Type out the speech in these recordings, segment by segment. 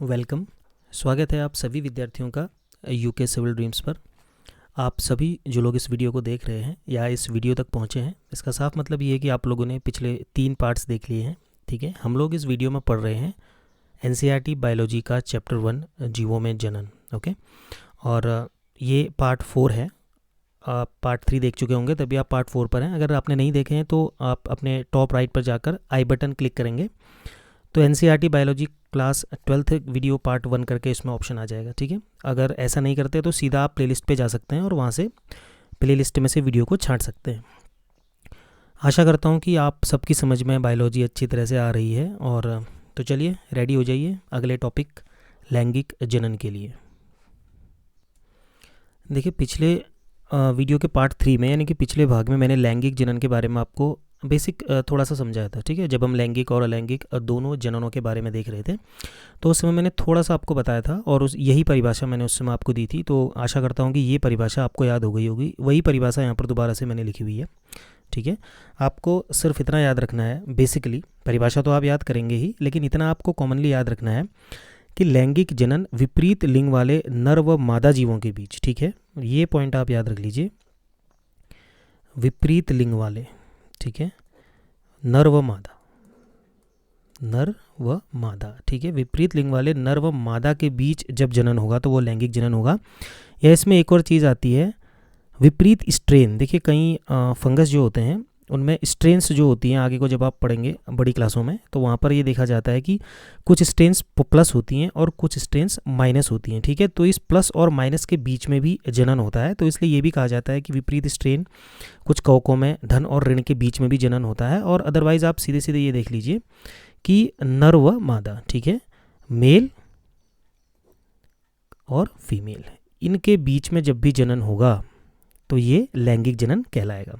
Welcome. स्वागत है आप सभी विद्यार्थियों का यूके सिविल ड्रीम्स पर। आप सभी जो लोग इस वीडियो को देख रहे हैं या इस वीडियो तक पहुंचे हैं, इसका साफ मतलब ये है कि आप लोगों ने पिछले 3 पार्ट्स देख लिए हैं। ठीक है, हम लोग इस वीडियो में पढ़ रहे हैं एनसीईआरटी बायोलॉजी का चैप्टर 1 जीवों में जनन। ओके, और ये पार्ट 4 है। आप पार्ट 3 देख चुके होंगे, तभी आप पार्ट 4 पर हैं। अगर आपने नहीं देखे हैं तो आप अपने टॉप राइट पर जाकर आई बटन क्लिक करेंगे तो NCERT biology class 12th video part 1 करके इसमें ऑप्शन आ जाएगा। ठीक है, अगर ऐसा नहीं करते तो सीधा आप प्लेलिस्ट पे जा सकते हैं और वहाँ से प्लेलिस्ट में से वीडियो को छांट सकते हैं। आशा करता हूँ कि आप सबकी समझ में बायोलॉजी अच्छी तरह से आ रही है। और तो चलिए रेडी हो जाइए अगले टॉपिक लैंगिक जनन के लिए। देखिए, पिछले वीडियो के पार्ट 3 में यानी कि पिछले भाग में मैंने लैंगिक जनन के बारे में आपको बेसिक थोड़ा सा समझाया था। ठीक है, जब हम लैंगिक और अलैंगिक दोनों जननों के बारे में देख रहे थे तो उस समय मैंने थोड़ा सा आपको बताया था और यही परिभाषा मैंने उस समय आपको दी थी। तो आशा करता हूँ कि ये परिभाषा आपको याद हो गई होगी। वही परिभाषा यहाँ पर दोबारा से मैंने लिखी हुई है। ठीक है, आपको सिर्फ इतना याद रखना है, बेसिकली परिभाषा तो आप याद करेंगे ही, लेकिन इतना आपको कॉमनली याद रखना है कि लैंगिक जनन विपरीत लिंग वाले नर व मादा जीवों के बीच। ठीक है, ये पॉइंट आप याद रख लीजिए, विपरीत लिंग वाले। ठीक है, नर व मादा, नर व मादा। ठीक है, विपरीत लिंग वाले नर व मादा के बीच जब जनन होगा तो वो लैंगिक जनन होगा। या इसमें एक और चीज़ आती है, विपरीत स्ट्रेन। देखिए, कई फंगस जो होते हैं उनमें स्ट्रेन्स जो होती हैं, आगे को जब आप पढ़ेंगे बड़ी क्लासों में तो वहाँ पर ये देखा जाता है कि कुछ स्ट्रेन्स प्लस होती हैं और कुछ स्ट्रेन्स माइनस होती हैं। ठीक है, तो इस प्लस और माइनस के बीच में भी जनन होता है। तो इसलिए ये भी कहा जाता है कि विपरीत स्ट्रेन, कुछ कवकों में धन और ऋण के बीच में भी जनन होता है। और अदरवाइज आप सीधे सीधे ये देख लीजिए कि नर व मादा, ठीक है, मेल और फीमेल, इनके बीच में जब भी जनन होगा तो ये लैंगिक जनन कहलाएगा।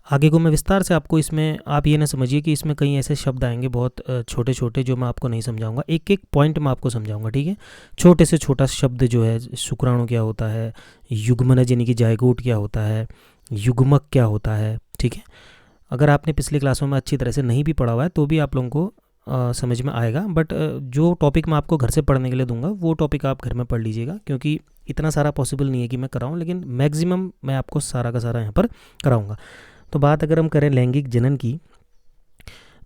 आगे को मैं विस्तार से आपको इसमें, आप ये ना समझिए कि इसमें कई ऐसे शब्द आएंगे बहुत छोटे छोटे जो मैं आपको नहीं समझाऊंगा। एक एक पॉइंट में आपको समझाऊंगा। ठीक है, छोटे से छोटा शब्द जो है, शुक्राणु क्या होता है, युग्मनज यानी कि जायगोट क्या होता है, युग्मक क्या होता है। ठीक है, अगर आपने पिछली क्लासों में अच्छी तरह से नहीं भी पढ़ा हुआ है तो भी आप लोगों को समझ में आएगा। बट जो टॉपिक मैं आपको घर से पढ़ने के लिए दूंगा वो टॉपिक आप घर में पढ़ लीजिएगा, क्योंकि इतना सारा पॉसिबल नहीं है कि मैं कराऊँ, लेकिन मैक्सिमम मैं आपको सारा का सारा यहाँ पर कराऊँगा। तो बात अगर हम करें लैंगिक जनन की,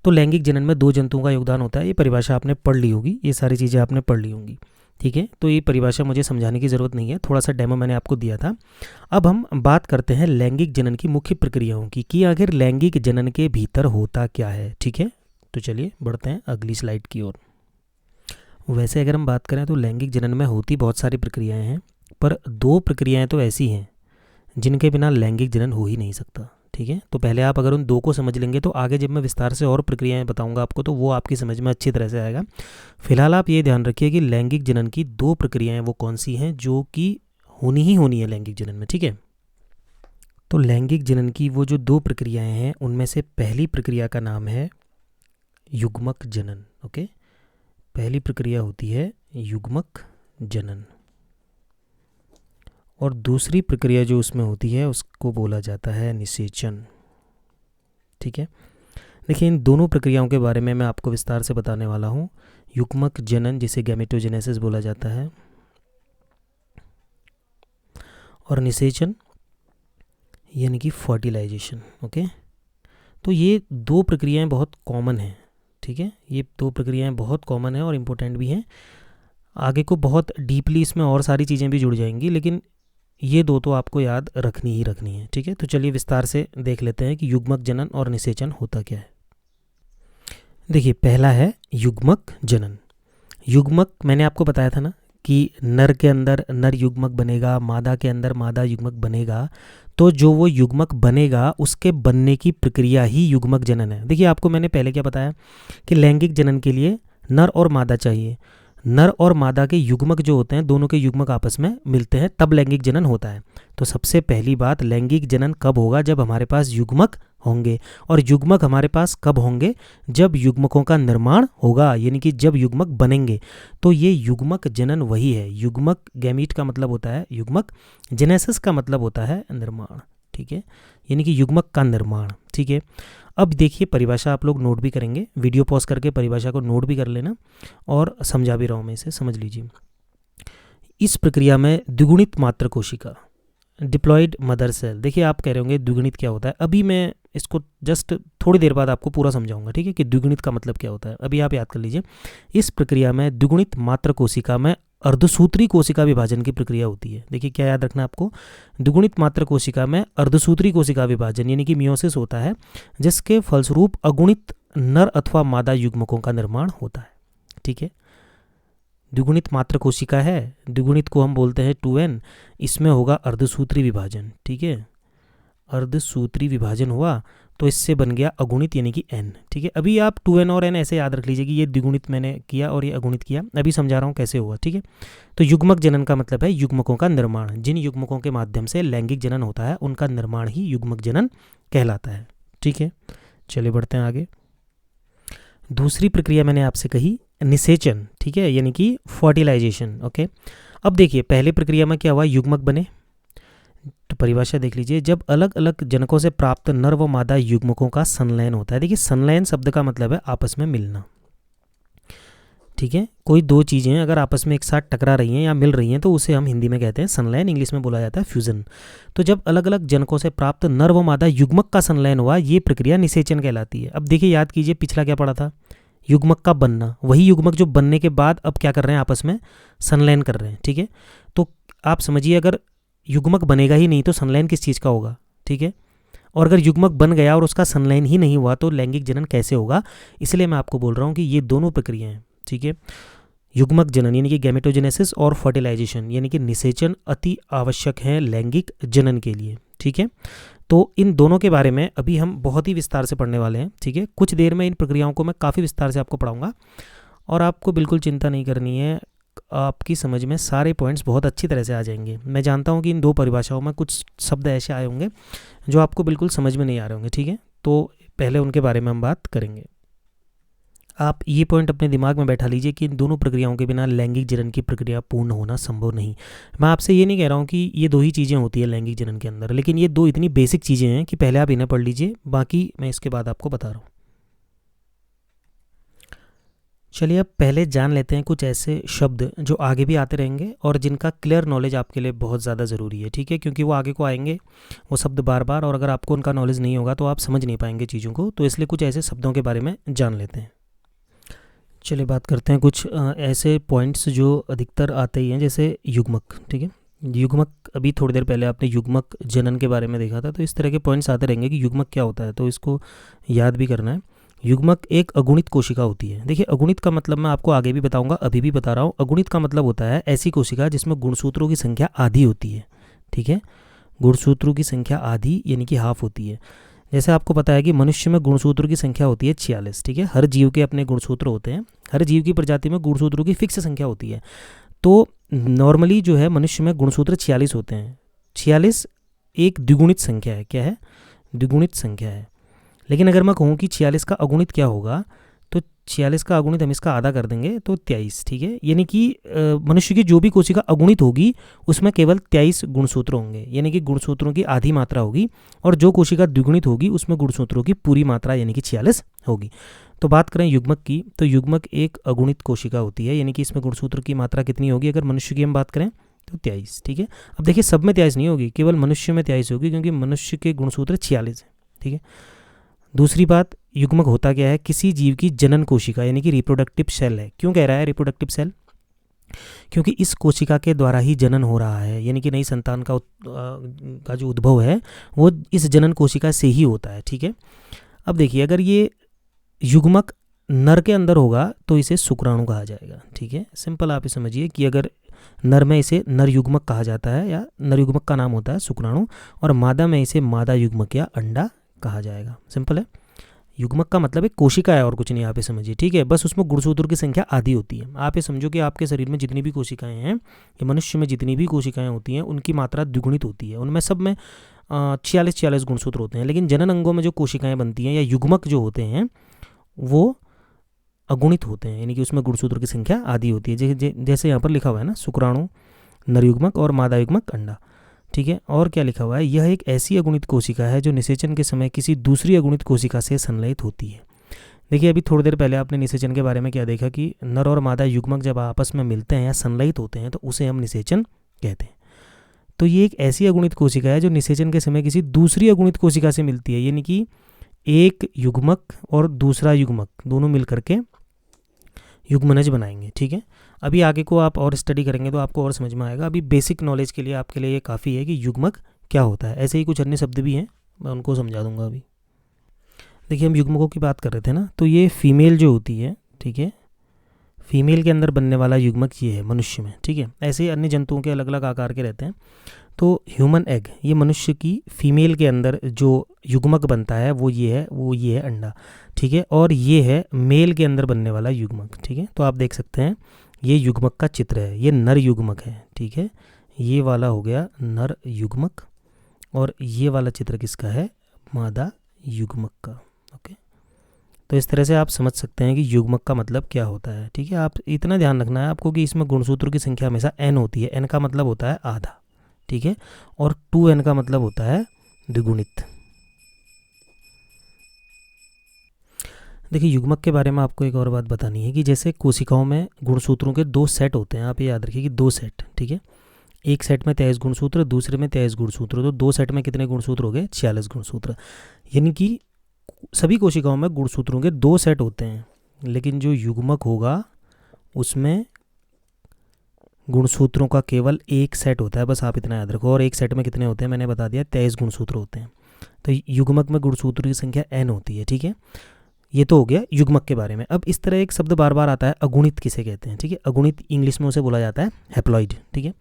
तो लैंगिक जनन में 2 जंतुओं का योगदान होता है। ये परिभाषा आपने पढ़ ली होगी, ये सारी चीज़ें आपने पढ़ ली होंगी। ठीक है, तो ये परिभाषा मुझे समझाने की ज़रूरत नहीं है, थोड़ा सा डेमो मैंने आपको दिया था। अब हम बात करते हैं लैंगिक जनन की मुख्य प्रक्रियाओं की, कि आखिर लैंगिक जनन के भीतर होता क्या है। ठीक है, तो चलिए बढ़ते हैं अगली स्लाइड की ओर। वैसे अगर हम बात करें तो लैंगिक जनन में होती बहुत सारी प्रक्रियाएँ हैं, पर 2 प्रक्रियाएँ तो ऐसी हैं जिनके बिना लैंगिक जनन हो ही नहीं सकता। ठीक है, तो पहले आप अगर उन 2 को समझ लेंगे तो आगे जब मैं विस्तार से और प्रक्रियाएं बताऊंगा आपको तो वो आपकी समझ में अच्छी तरह से आएगा। फिलहाल आप ये ध्यान रखिए कि लैंगिक जनन की 2 प्रक्रियाएं वो कौन सी हैं जो कि होनी ही होनी है लैंगिक जनन में। ठीक है, तो लैंगिक जनन की वो जो 2 प्रक्रियाएं हैं उनमें से पहली प्रक्रिया का नाम है युग्मक जनन। ओके, पहली प्रक्रिया होती है युग्मक जनन, और दूसरी प्रक्रिया जो उसमें होती है उसको बोला जाता है निषेचन। ठीक है, देखिए इन दोनों प्रक्रियाओं के बारे में मैं आपको विस्तार से बताने वाला हूँ। युग्मक जनन जिसे गैमेटोजेनेसिस बोला जाता है, और निषेचन यानी कि फर्टिलाइजेशन। ओके, तो ये 2 प्रक्रियाएं बहुत कॉमन हैं। ठीक है, ये 2 प्रक्रियाएं बहुत कॉमन हैं और इम्पोर्टेंट भी हैं। आगे को बहुत डीपली इसमें और सारी चीज़ें भी जुड़ जाएंगी, लेकिन ये 2 तो आपको याद रखनी ही रखनी है। ठीक है, तो चलिए विस्तार से देख लेते हैं कि युग्मक जनन और निषेचन होता क्या है। देखिए, पहला है युग्मक जनन। युग्मक मैंने आपको बताया था ना कि नर के अंदर नर युग्मक बनेगा, मादा के अंदर मादा युग्मक बनेगा, तो जो वो युग्मक बनेगा उसके बनने की प्रक्रिया ही युग्मक जनन है। देखिए, आपको मैंने पहले क्या बताया कि लैंगिक जनन के लिए नर और मादा चाहिए। नर और मादा के युग्मक जो होते हैं, दोनों के युग्मक आपस में मिलते हैं, तब लैंगिक जनन होता है। तो सबसे पहली बात, लैंगिक जनन कब होगा? जब हमारे पास युग्मक होंगे। और युग्मक हमारे पास कब होंगे? जब युग्मकों का निर्माण होगा, यानी कि जब युग्मक बनेंगे। तो ये युग्मक जनन वही है। युग्मक, गैमीट का मतलब होता है युग्मक, जेनेसिस का मतलब होता है निर्माण। ठीक है, यानी कि युग्मक का निर्माण। ठीक है। अब देखिए परिभाषा आप लोग नोट भी करेंगे, वीडियो पॉज करके परिभाषा को नोट भी कर लेना, और समझा भी रहा हूँ मैं, इसे समझ लीजिए। इस प्रक्रिया में द्विगुणित मात्र कोशिका, डिप्लॉयड मदर सेल, देखिए आप कह रहे होंगे द्विगुणित क्या होता है, अभी मैं इसको जस्ट थोड़ी देर बाद आपको पूरा समझाऊंगा, ठीक है, कि द्विगुणित का मतलब क्या होता है। अभी आप याद कर लीजिए, इस प्रक्रिया में द्विगुणित मात्र कोशिका में अर्धसूत्री कोशिका विभाजन की प्रक्रिया होती है। देखिए क्या याद रखना है आपको, द्विगुणित मात्र कोशिका में अर्धसूत्री कोशिका विभाजन यानी कि मियोसिस होता है, जिसके फलस्वरूप अगुणित नर अथवा मादा युग्मकों का निर्माण होता है, ठीक है। द्विगुणित मात्र कोशिका है, द्विगुणित को हम बोलते हैं 2n, इसमें होगा अर्धसूत्री विभाजन, ठीक है, अर्धसूत्री विभाजन हुआ तो इससे बन गया अगुणित यानी कि n, ठीक है। अभी आप 2n और n ऐसे याद रख लीजिए कि ये द्विगुणित मैंने किया और ये अगुणित किया, अभी समझा रहा हूँ कैसे हुआ, ठीक है। तो युग्मक जनन का मतलब है युग्मकों का निर्माण, जिन युग्मकों के माध्यम से लैंगिक जनन होता है उनका निर्माण ही युग्मक जनन कहलाता है, ठीक है। चलिए बढ़ते हैं आगे। दूसरी प्रक्रिया मैंने आपसे कही निषेचन, ठीक है, यानी कि फर्टिलाइजेशन, ओके। अब देखिए पहले प्रक्रिया में क्या हुआ, युग्मक बने, तो परिभाषा देख लीजिए, जब अलग अलग जनकों से प्राप्त नर व मादा युग्मकों का संलयन होता है। देखिए संलयन शब्द का मतलब है आपस में मिलना, ठीक है। कोई दो चीज़ें अगर आपस में एक साथ टकरा रही हैं या मिल रही हैं तो उसे हम हिंदी में कहते हैं संलयन, इंग्लिश में बोला जाता है फ्यूजन। तो जब अलग अलग जनकों से प्राप्त नर व मादा युग्मक का संलयन हुआ, ये प्रक्रिया निषेचन कहलाती है। अब देखिए याद कीजिए पिछला क्या पढ़ा था, युग्मक का बनना, वही युग्मक जो बनने के बाद अब क्या कर रहे हैं, आपस में संलयन कर रहे हैं, ठीक है। तो आप समझिए अगर युग्मक बनेगा ही नहीं तो संलयन किस चीज़ का होगा, ठीक है। और अगर युग्मक बन गया और उसका संलयन ही नहीं हुआ तो लैंगिक जनन कैसे होगा, इसलिए मैं आपको बोल रहा हूँ कि ये दोनों प्रक्रियाएं, ठीक है, युग्मक जनन यानी कि गैमेटोजेनेसिस और फर्टिलाइजेशन यानी कि निषेचन अति आवश्यक है लैंगिक जनन के लिए, ठीक है। तो इन दोनों के बारे में अभी हम बहुत ही विस्तार से पढ़ने वाले हैं, ठीक है। कुछ देर में इन प्रक्रियाओं को मैं काफ़ी विस्तार से आपको पढ़ाऊंगा और आपको बिल्कुल चिंता नहीं करनी है, आपकी समझ में सारे पॉइंट्स बहुत अच्छी तरह से आ जाएंगे। मैं जानता हूं कि इन दो परिभाषाओं में कुछ शब्द ऐसे आए होंगे जो आपको बिल्कुल समझ में नहीं आ रहे होंगे, ठीक है, तो पहले उनके बारे में हम बात करेंगे। आप ये पॉइंट अपने दिमाग में बैठा लीजिए कि इन दोनों प्रक्रियाओं के बिना लैंगिक जनन की प्रक्रिया पूर्ण होना संभव नहीं। मैं आपसे ये नहीं कह रहा हूँ कि ये दो ही चीज़ें होती है लैंगिक जनन के अंदर, लेकिन ये दो इतनी बेसिक चीज़ें हैं कि पहले आप इन्हें पढ़ लीजिए, बाकी मैं इसके बाद आपको बता रहा हूँ। चलिए अब पहले जान लेते हैं कुछ ऐसे शब्द जो आगे भी आते रहेंगे और जिनका क्लियर नॉलेज आपके लिए बहुत ज़्यादा ज़रूरी है, ठीक है, क्योंकि वो आगे को आएंगे वो शब्द बार बार, और अगर आपको उनका नॉलेज नहीं होगा तो आप समझ नहीं पाएंगे चीज़ों को, तो इसलिए कुछ ऐसे शब्दों के बारे में जान लेते हैं। चलिए बात करते हैं कुछ ऐसे पॉइंट्स जो अधिकतर आते ही हैं, जैसे युग्मक, ठीक है। युग्मक, अभी थोड़ी देर पहले आपने युग्मक जनन के बारे में देखा था, तो इस तरह के पॉइंट्स आते रहेंगे कि युग्मक क्या होता है, तो इसको याद भी करना है। युग्मक एक अगुणित कोशिका होती है। देखिए अगुणित का मतलब मैं आपको आगे भी बताऊंगा, अभी भी बता रहा हूँ। अगुणित का मतलब होता है ऐसी कोशिका जिसमें गुणसूत्रों की संख्या आधी होती है, ठीक है, गुणसूत्रों की संख्या आधी यानी कि हाफ होती है। जैसे आपको पता है कि मनुष्य में गुणसूत्रों की संख्या होती है 46, ठीक है, हर जीव के अपने गुणसूत्र होते हैं, हर जीव की प्रजाति में गुणसूत्रों की फिक्स संख्या होती है। तो नॉर्मली जो है मनुष्य में गुणसूत्र 46 होते हैं। 46 एक द्विगुणित संख्या है, क्या है, द्विगुणित संख्या है। लेकिन अगर मैं कहूँ कि 46 का अगुणित क्या होगा, तो 46 का अगुणित हम इसका आधा कर देंगे तो 23, ठीक है, यानी कि मनुष्य की जो भी कोशिका अगुणित होगी उसमें केवल 23 गुणसूत्र होंगे, यानी कि गुणसूत्रों की आधी मात्रा होगी, और जो कोशिका द्विगुणित होगी उसमें गुणसूत्रों की पूरी मात्रा यानी कि 46 होगी। तो बात करें युग्मक की, तो युग्मक एक अगुणित कोशिका होती है, यानी कि इसमें गुणसूत्र की मात्रा कितनी होगी, अगर मनुष्य की हम बात करें तो 23, ठीक है। अब देखिए सब में 23 नहीं होगी, केवल मनुष्य में 23 होगी, क्योंकि मनुष्य के गुणसूत्र 46 है, ठीक है। दूसरी बात, युग्मक होता क्या है, किसी जीव की जनन कोशिका यानी कि रिप्रोडक्टिव सेल है। क्यों कह रहा है रिप्रोडक्टिव सेल, क्योंकि इस कोशिका के द्वारा ही जनन हो रहा है, यानी कि नई संतान का जो उद्भव है वो इस जनन कोशिका से ही होता है, ठीक है। अब देखिए अगर ये युग्मक नर के अंदर होगा तो इसे शुक्राणु कहा जाएगा, ठीक है। सिंपल आप ये समझिए कि अगर नर में इसे नर युग्मक कहा जाता है या नर युग्मक का नाम होता है शुक्राणु, और मादा में इसे मादा युग्मक या अंडा कहा जाएगा। सिंपल है, युग्मक का मतलब एक कोशिका है और कुछ नहीं, आप ये समझिए, ठीक है। बस उसमें गुणसूत्रों की संख्या आधी होती है। आप ये समझो कि आपके शरीर में जितनी भी कोशिकाएं हैं, या मनुष्य में जितनी भी कोशिकाएं होती हैं उनकी मात्रा द्विगुणित होती है, उनमें सब में 46 गुणसूत्र होते हैं। लेकिन जनन अंगों में जो कोशिकाएं बनती हैं या युग्मक जो होते हैं वो अगुणित होते हैं, यानी कि उसमें गुणसूत्र की संख्या आधी होती है। जैसे यहाँ पर लिखा हुआ है ना, शुक्राणु, नर युग्मक और मादा युग्मक अंडा। ठीक है। और क्या लिखा हुआ है, यह एक ऐसी अगुणित कोशिका है जो निषेचन के समय किसी दूसरी अगुणित कोशिका से संलयित होती है। देखिए अभी थोड़ी देर पहले आपने निषेचन के बारे में क्या देखा कि नर और मादा युग्मक जब आपस में मिलते हैं या संलयित होते हैं तो उसे हम निषेचन कहते हैं। तो ये एक ऐसी अगुणित कोशिका है जो निषेचन के समय किसी दूसरी अगुणित कोशिका से मिलती है, यानी कि एक युग्मक और दूसरा युग्मक दोनों मिल करके युग्मनज बनाएंगे। ठीक है, अभी आगे को आप और स्टडी करेंगे तो आपको और समझ में आएगा। अभी बेसिक नॉलेज के लिए आपके लिए ये काफ़ी है कि युग्मक क्या होता है। ऐसे ही कुछ अन्य शब्द भी हैं, मैं उनको समझा दूंगा। अभी देखिए हम युग्मकों की बात कर रहे थे ना, तो ये फीमेल जो होती है, ठीक है, फीमेल के अंदर बनने वाला युग्मक ये है मनुष्य में। ठीक है, ऐसे ही अन्य जंतुओं के अलग अलग आकार के रहते हैं। तो ह्यूमन एग, ये मनुष्य की फीमेल के अंदर जो युग्मक बनता है वो ये है अंडा। ठीक है, और ये है मेल के अंदर बनने वाला युग्मक। ठीक है, तो आप देख सकते हैं ये युग्मक का चित्र है, ये नर युग्मक है। ठीक है, ये वाला हो गया नर युग्मक और ये वाला चित्र किसका है, मादा युग्मक का। ओके, तो इस तरह से आप समझ सकते हैं कि युग्मक का मतलब क्या होता है। ठीक है, आप इतना ध्यान रखना है आपको कि इसमें गुणसूत्रों की संख्या हमेशा n होती है। n का मतलब होता है आधा, ठीक है, और 2n का मतलब होता है द्विगुणित। देखिए युग्मक के बारे में आपको एक और बात बतानी है कि जैसे कोशिकाओं में गुणसूत्रों के 2 सेट होते हैं, आप ये याद रखिए कि 2 सेट। ठीक है, एक सेट में 23 गुणसूत्र, दूसरे में 23 गुणसूत्र, तो 2 सेट में कितने गुणसूत्र हो गए, 46 गुणसूत्र। यानी कि सभी कोशिकाओं में गुणसूत्रों के 2 सेट होते हैं, लेकिन जो युग्मक होगा उसमें गुणसूत्रों का केवल एक सेट होता है। बस आप इतना याद रखो। और एक सेट में कितने होते हैं, मैंने बता दिया 23 गुणसूत्र होते हैं। तो युग्मक में गुणसूत्रों की संख्या n होती है। ठीक है, ये तो हो गया युग्मक के बारे में। अब इस तरह एक शब्द बार बार आता है, अगुणित किसे कहते हैं। ठीक है, अगुणित इंग्लिश में उसे बोला जाता है हैप्लॉइड। ठीक है,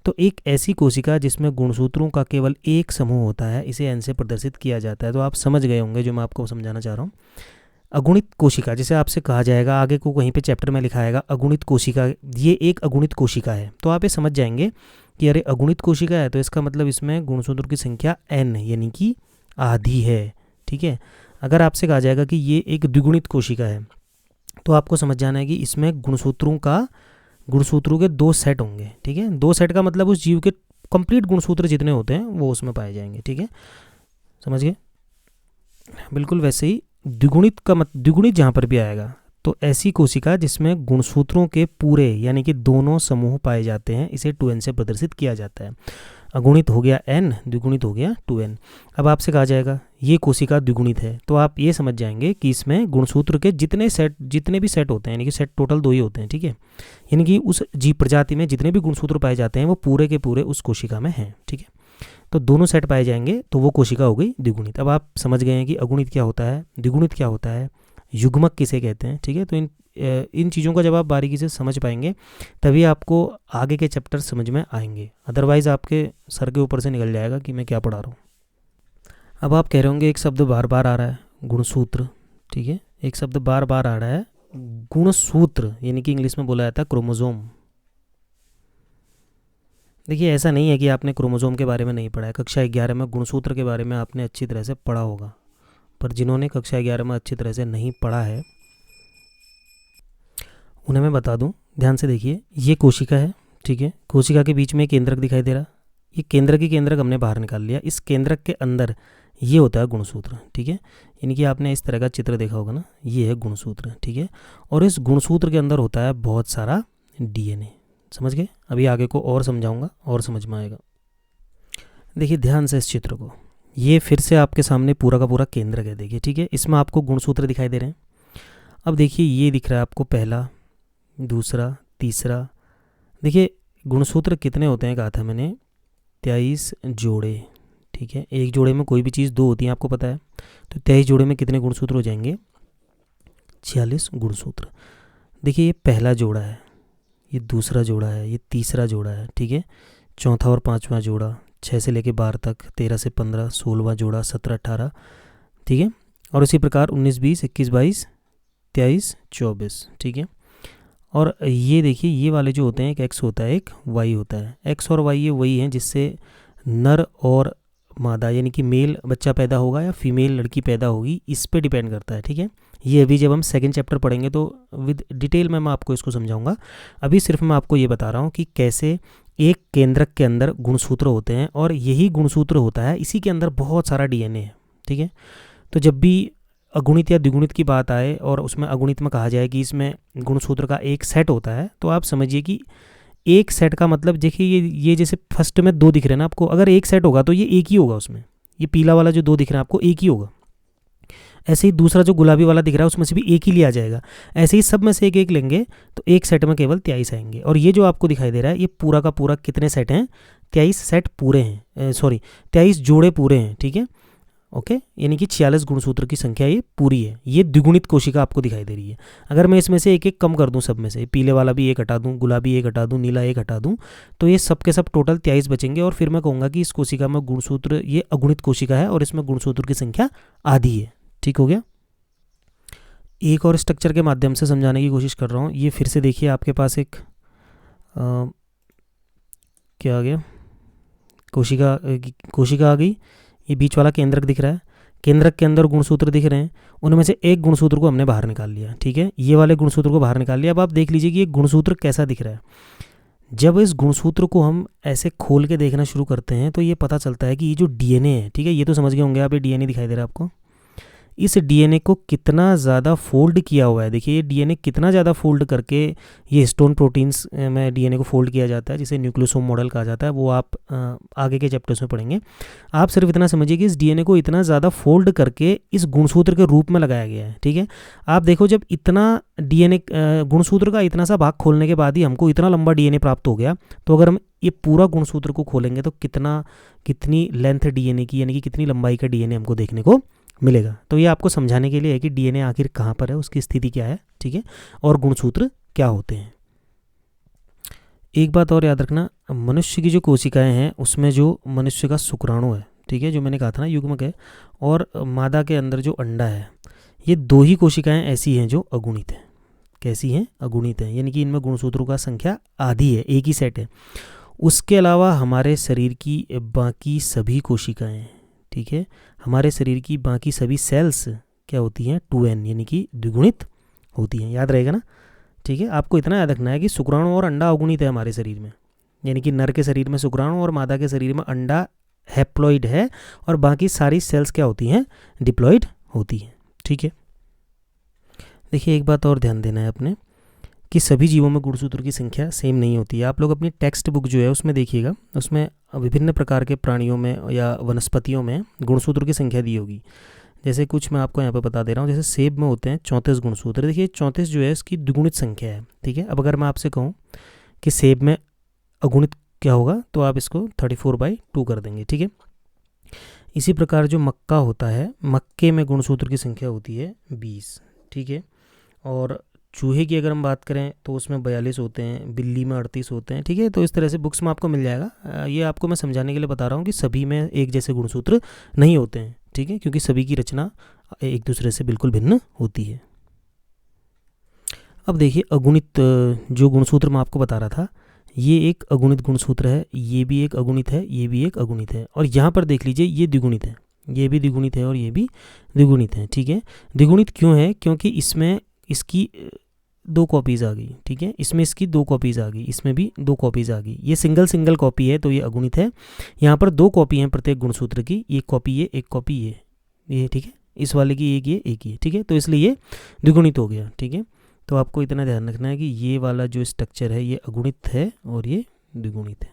तो एक ऐसी कोशिका जिसमें गुणसूत्रों का केवल एक समूह होता है, इसे n से प्रदर्शित किया जाता है। तो आप समझ गए होंगे जो मैं आपको समझाना चाह रहा हूँ। अगुणित कोशिका जिसे आपसे कहा जाएगा, आगे को कहीं पे चैप्टर में लिखा आएगा अगुणित कोशिका, ये एक अगुणित कोशिका है। तो आप ये समझ जाएंगे कि अरे अगुणित कोशिका है तो इसका मतलब इसमें गुणसूत्रों की संख्या n यानी कि आधी है। ठीक है, अगर आपसे कहा जाएगा कि ये एक द्विगुणित कोशिका है तो आपको समझ जाना है कि इसमें गुणसूत्रों के 2 सेट होंगे। ठीक है, 2 सेट का मतलब उस जीव के कंप्लीट गुणसूत्र जितने होते हैं वो उसमें पाए जाएंगे। ठीक है, समझ गए। बिल्कुल वैसे ही द्विगुणित जहाँ पर भी आएगा तो ऐसी कोशिका जिसमें गुणसूत्रों के पूरे यानी कि दोनों समूह पाए जाते हैं, इसे 2n से प्रदर्शित किया जाता है। अगुणित हो गया n, द्विगुणित हो गया 2n। अब आपसे कहा जाएगा ये कोशिका द्विगुणित है, तो आप ये समझ जाएंगे कि इसमें गुणसूत्र के जितने भी सेट होते हैं, यानी कि सेट टोटल 2 ही होते हैं। ठीक है, यानी कि उस जीव प्रजाति में जितने भी गुणसूत्र पाए जाते हैं वो पूरे के पूरे उस कोशिका में हैं। ठीक है, तो दोनों सेट पाए जाएंगे तो वो कोशिका हो गई द्विगुणित। अब आप समझ गए हैं कि अगुणित क्या होता है, द्विगुणित क्या होता है, युग्मक किसे कहते हैं। ठीक है, तो इन चीज़ों का जब आप बारीकी से समझ पाएंगे तभी आपको आगे के चैप्टर समझ में आएंगे, अदरवाइज़ आपके सर के ऊपर से निकल जाएगा कि मैं क्या पढ़ा रहा हूँ। अब आप कह रहे होंगे एक शब्द बार बार आ रहा है, गुणसूत्र। ठीक है, एक शब्द बार बार आ रहा है गुणसूत्र, यानी कि इंग्लिश में बोला जाता है क्रोमोजोम। देखिए ऐसा नहीं है कि आपने क्रोमोजोम के बारे में नहीं पढ़ा है। कक्षा 11 में गुणसूत्र के बारे में आपने अच्छी तरह से पढ़ा होगा, पर जिन्होंने कक्षा 11 में अच्छी तरह से नहीं पढ़ा है उन्हें मैं बता दूं, ध्यान से देखिए। ये कोशिका है, ठीक है, कोशिका के बीच में एक केंद्रक दिखाई दे रहा, ये केंद्रक हमने बाहर निकाल लिया। इस केंद्रक के अंदर ये होता है गुणसूत्र। ठीक है, यानी कि आपने इस तरह का चित्र देखा होगा ना, ये है गुणसूत्र। ठीक है, और इस गुणसूत्र के अंदर होता है बहुत सारा DNA। समझ गए। अभी आगे को और समझाऊंगा और समझ में आएगा। देखिए ध्यान से इस चित्र को, ये फिर से आपके सामने पूरा का पूरा केंद्रक है। देखिए, ठीक है, इसमें आपको गुणसूत्र दिखाई दे रहे हैं। अब देखिए ये दिख रहा है आपको पहला, दूसरा, तीसरा। देखिए गुणसूत्र कितने होते हैं कहा था मैंने, 23 जोड़े। ठीक है, एक जोड़े में कोई भी चीज़ 2 होती है, आपको पता है। तो 23 जोड़े में कितने गुणसूत्र हो जाएंगे, 46 गुणसूत्र। देखिए ये पहला जोड़ा है, ये दूसरा जोड़ा है, ये तीसरा जोड़ा है। ठीक है, चौथा और पांचवा जोड़ा, 6 से लेके 12 तक, 13 से 15, 16वां जोड़ा, 17, 18। ठीक है, और इसी प्रकार 19, 20, 21, 22, 23, 24। ठीक है, और ये देखिए ये वाले जो होते हैं, एक x होता है एक y होता है। x और y ये वही हैं जिससे नर और मादा यानी कि मेल बच्चा पैदा होगा या फीमेल लड़की पैदा होगी, इस पे डिपेंड करता है। ठीक है, ये अभी जब हम सेकंड चैप्टर पढ़ेंगे तो विद डिटेल में मैं आपको इसको समझाऊंगा। अभी सिर्फ मैं आपको ये बता रहा हूँ कि कैसे एक केंद्रक के अंदर गुणसूत्र होते हैं और यही गुणसूत्र होता है, इसी के अंदर बहुत सारा डीएनए है, ठीक है। तो जब भी अगुणित या द्विगुणित की बात आए और उसमें अगुणित में कहा जाए कि इसमें गुणसूत्र का एक सेट होता है, तो आप समझिए कि एक सेट का मतलब देखिए ये जैसे फर्स्ट में 2 दिख रहे हैं ना आपको, अगर एक सेट होगा तो ये एक ही होगा उसमें, ये पीला वाला जो 2 दिख रहा है आपको एक ही होगा। ऐसे ही दूसरा जो गुलाबी वाला दिख रहा है उसमें से भी एक ही लिया जाएगा। ऐसे ही सब में से एक एक लेंगे तो एक सेट में केवल 23 आएंगे। और ये जो आपको दिखाई दे रहा है ये पूरा का पूरा कितने सेट हैं, 23 सेट पूरे हैं, 23 जोड़े पूरे हैं, ठीक है, ओके। यानी कि 46 गुणसूत्र की संख्या ये पूरी है। ये द्विगुणित कोशिका आपको दिखाई दे रही है। अगर मैं इसमें से एक एक कम कर दूं, सब में से पीले वाला भी एक हटा दूं, गुलाबी एक हटा दूं, नीला एक हटा दूं, तो ये सब के सब टोटल 23 बचेंगे। और फिर मैं कहूँगा कि इस कोशिका में गुणसूत्र, ये अगुणित कोशिका है और इसमें गुणसूत्र की संख्या आधी है। ठीक हो गया। एक और स्ट्रक्चर के माध्यम से समझाने की कोशिश कर रहा हूँ। ये फिर से देखिए आपके पास एक क्या आ गया, कोशिका आ गई। ये बीच वाला केंद्रक दिख रहा है, केंद्रक के अंदर गुणसूत्र दिख रहे हैं, उनमें से एक गुणसूत्र को हमने बाहर निकाल लिया, ठीक है, ये वाले गुणसूत्र को बाहर निकाल लिया। अब आप देख लीजिए कि ये गुणसूत्र कैसा दिख रहा है। जब इस गुणसूत्र को हम ऐसे खोल के देखना शुरू करते हैं तो ये पता चलता है कि ये जो डीएनए है, ठीक है, ये तो समझ गए होंगे आप, ये डीएनए दिखाई दे रहा है आपको। इस डीएनए को कितना ज़्यादा फोल्ड किया हुआ है, देखिए ये डीएनए कितना ज़्यादा फोल्ड करके, ये हिस्टोन प्रोटीन्स में डीएनए को फोल्ड किया जाता है जिसे न्यूक्लियोसोम मॉडल कहा जाता है, वो आप आगे के चैप्टर्स में पढ़ेंगे। आप सिर्फ इतना समझिए कि इस डीएनए को इतना ज़्यादा फोल्ड करके इस गुणसूत्र के रूप में लगाया गया है, ठीक है। आप देखो जब इतना डीएनए गुणसूत्र का इतना सा भाग खोलने के बाद ही हमको इतना लंबा डीएनए प्राप्त हो गया, तो अगर हम ये पूरा गुणसूत्र को खोलेंगे तो कितनी लेंथ डीएनए की, यानी कि कितनी लंबाई का डीएनए हमको देखने को मिलेगा। तो ये आपको समझाने के लिए है कि डीएनए आखिर कहाँ पर है, उसकी स्थिति क्या है, ठीक है, और गुणसूत्र क्या होते हैं। एक बात और याद रखना, मनुष्य की जो कोशिकाएं हैं उसमें जो मनुष्य का शुक्राणु है, ठीक है, जो मैंने कहा था ना युग्मक है, और मादा के अंदर जो अंडा है, ये 2 ही कोशिकाएं ऐसी हैं जो अगुणित हैं। कैसी हैं? अगुणित हैं, यानी कि इनमें गुणसूत्रों का संख्या आधी है, एक ही सेट है। उसके अलावा हमारे शरीर की बाकी सभी कोशिकाएं, ठीक है, हमारे शरीर की बाकी सभी सेल्स क्या होती हैं, 2n, यानी कि द्विगुणित होती हैं। याद रहेगा ना, ठीक है। आपको इतना याद रखना है कि शुक्राणु और अंडा अगुणित है हमारे शरीर में, यानी कि नर के शरीर में शुक्राणु और मादा के शरीर में अंडा हैप्लॉइड है, और बाकी सारी सेल्स क्या होती हैं, डिप्लॉइड होती हैं, ठीक है। देखिए एक बात और ध्यान देना है अपने, कि सभी जीवों में गुणसूत्र की संख्या सेम नहीं होती है। आप लोग अपनी टेक्स्ट बुक जो है उसमें देखिएगा, उसमें विभिन्न प्रकार के प्राणियों में या वनस्पतियों में गुणसूत्र की संख्या दी होगी। जैसे कुछ मैं आपको यहाँ पे बता दे रहा हूँ, जैसे सेब में होते हैं 34 गुणसूत्र। देखिए 34 जो है इसकी द्विगुणित संख्या है, ठीक है। अब अगर मैं आपसे कहूँ कि सेब में अगुणित क्या होगा, तो आप इसको 34/2 कर देंगे, ठीक है। इसी प्रकार जो मक्का होता है, मक्के में गुणसूत्र की संख्या होती है 20, ठीक है। और चूहे की अगर हम बात करें तो उसमें 42 होते हैं, बिल्ली में 38 होते हैं, ठीक है। तो इस तरह से बुक्स में आपको मिल जाएगा। ये आपको मैं समझाने के लिए बता रहा हूँ कि सभी में एक जैसे गुणसूत्र नहीं होते हैं, ठीक है, क्योंकि सभी की रचना एक दूसरे से बिल्कुल भिन्न होती है। अब देखिए अगुणित जो गुणसूत्र मैं आपको बता रहा था, ये एक अगुणित गुणसूत्र है, ये भी एक अगुणित है, ये भी एक अगुणित है, और यहाँ पर देख लीजिए ये द्विगुणित है, ये भी द्विगुणित है और ये भी द्विगुणित है, ठीक है। द्विगुणित क्यों है? क्योंकि इसमें इसकी 2 कॉपीज़ आ गई, ठीक है, इसमें इसकी 2 कॉपीज़ आ गई, इसमें भी 2 कॉपीज़ आ गई। ये सिंगल कॉपी है तो ये अगुणित है। यहाँ पर 2 कॉपी हैं प्रत्येक गुणसूत्र की, एक कॉपी ये, एक कॉपी ये, ठीक है, इस वाले की एक ये, ठीक है, तो इसलिए ये द्विगुणित हो गया, ठीक है। तो आपको इतना ध्यान रखना है कि ये वाला जो स्ट्रक्चर है ये अगुणित है और ये द्विगुणित है।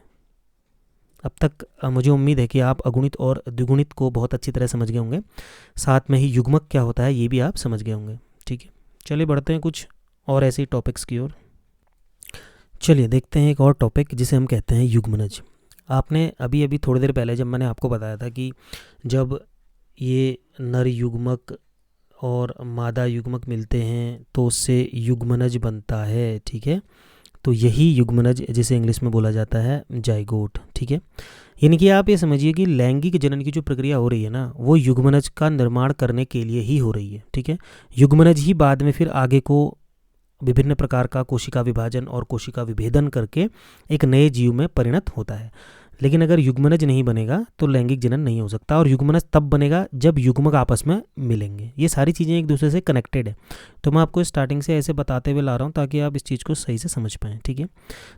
अब तक मुझे उम्मीद है कि आप अगुणित और द्विगुणित को बहुत अच्छी तरह समझ गए होंगे, साथ में ही युग्मक क्या होता है ये भी आप समझ गए होंगे, ठीक है। चलिए बढ़ते हैं कुछ और ऐसे ही टॉपिक्स की ओर। चलिए देखते हैं एक और टॉपिक जिसे हम कहते हैं युग्मनज। आपने अभी थोड़ी देर पहले जब मैंने आपको बताया था कि जब ये नर युग्मक और मादा युग्मक मिलते हैं तो उससे युग्मनज बनता है, ठीक है। तो यही युग्मनज जिसे इंग्लिश में बोला जाता है जाइगोट, ठीक है। यानी कि आप ये समझिए कि लैंगिक जनन की जो प्रक्रिया हो रही है ना, वो युग्मनज का निर्माण करने के लिए ही हो रही है, ठीक है। युग्मनज ही बाद में फिर आगे को विभिन्न प्रकार का कोशिका विभाजन और कोशिका विभेदन करके एक नए जीव में परिणत होता है। लेकिन अगर युग्मनज नहीं बनेगा तो लैंगिक जनन नहीं हो सकता, और युग्मनज तब बनेगा जब युग्मक आपस में मिलेंगे। ये सारी चीज़ें एक दूसरे से कनेक्टेड है, तो मैं आपको स्टार्टिंग से ऐसे बताते हुए ला रहा हूँ ताकि आप इस चीज़ को सही से समझ पाएँ, ठीक है।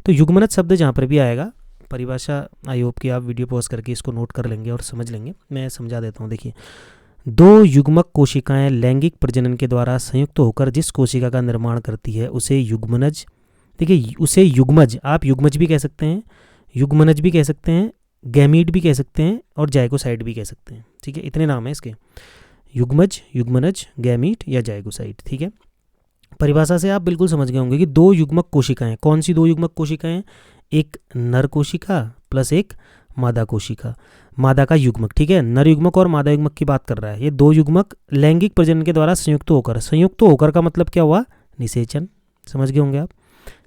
तो युग्मनज शब्द जहाँ पर भी आएगा परिभाषा आई होप कि आप वीडियो पॉज करके इसको नोट कर लेंगे और समझ लेंगे। मैं समझा देता हूँ। देखिए, दो युग्मक कोशिकाएं लैंगिक प्रजनन के द्वारा संयुक्त होकर जिस कोशिका का निर्माण करती है उसे युग्मनज, देखिए उसे युग्मज, आप युग्मज भी कह सकते हैं, युग्मनज भी कह सकते हैं, गैमीट भी कह सकते हैं और जाइगोसाइट भी कह सकते हैं। ठीक है, इतने नाम हैं इसके, युग्मज, युग्मनज, गैमीट या जाइगोसाइट। ठीक है, परिभाषा से आप बिल्कुल समझ गए होंगे कि दो युग्मक कोशिकाएं, कौन सी दो युग्मक कोशिकाएं, एक नर कोशिका प्लस एक मादा कोशिका, मादा का युग्मक। ठीक है, नर युग्मक और मादा युग्मक की बात कर रहा है। ये दो युग्मक लैंगिक प्रजनन के द्वारा संयुक्त होकर, संयुक्त होकर का मतलब क्या हुआ, निषेचन, समझ गए होंगे आप।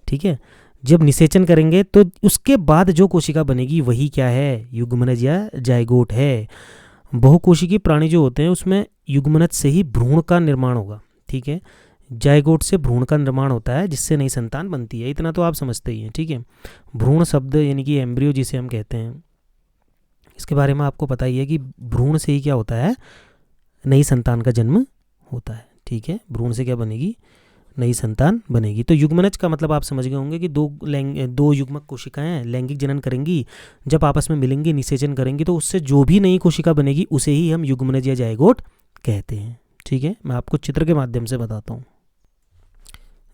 ठीक है, जब निषेचन करेंगे तो उसके बाद जो कोशिका बनेगी वही क्या है, युग्मनज या जाइगोट है। बहुकोशिकीय प्राणी जो होते हैं उसमें युग्मनज से ही भ्रूण का निर्माण होगा। ठीक है, जाइगोट से भ्रूण का निर्माण होता है जिससे नई संतान बनती है। इतना तो आप समझते ही हैं। ठीक है, भ्रूण शब्द यानी कि एम्ब्रियो जिसे हम कहते हैं, इसके बारे में आपको पता ही है कि भ्रूण से ही क्या होता है, नई संतान का जन्म होता है। ठीक है, भ्रूण से क्या बनेगी, नई संतान बनेगी। तो युग्मनज का मतलब आप समझ गए होंगे कि दो युग्मक कोशिकाएं लैंगिक जनन करेंगी, जब आपस में मिलेंगी, निषेचन करेंगी तो उससे जो भी नई कोशिका बनेगी उसे ही हम युग्मनज या जाइगोट कहते हैं। ठीक है, मैं आपको चित्र के माध्यम से बताता हूँ।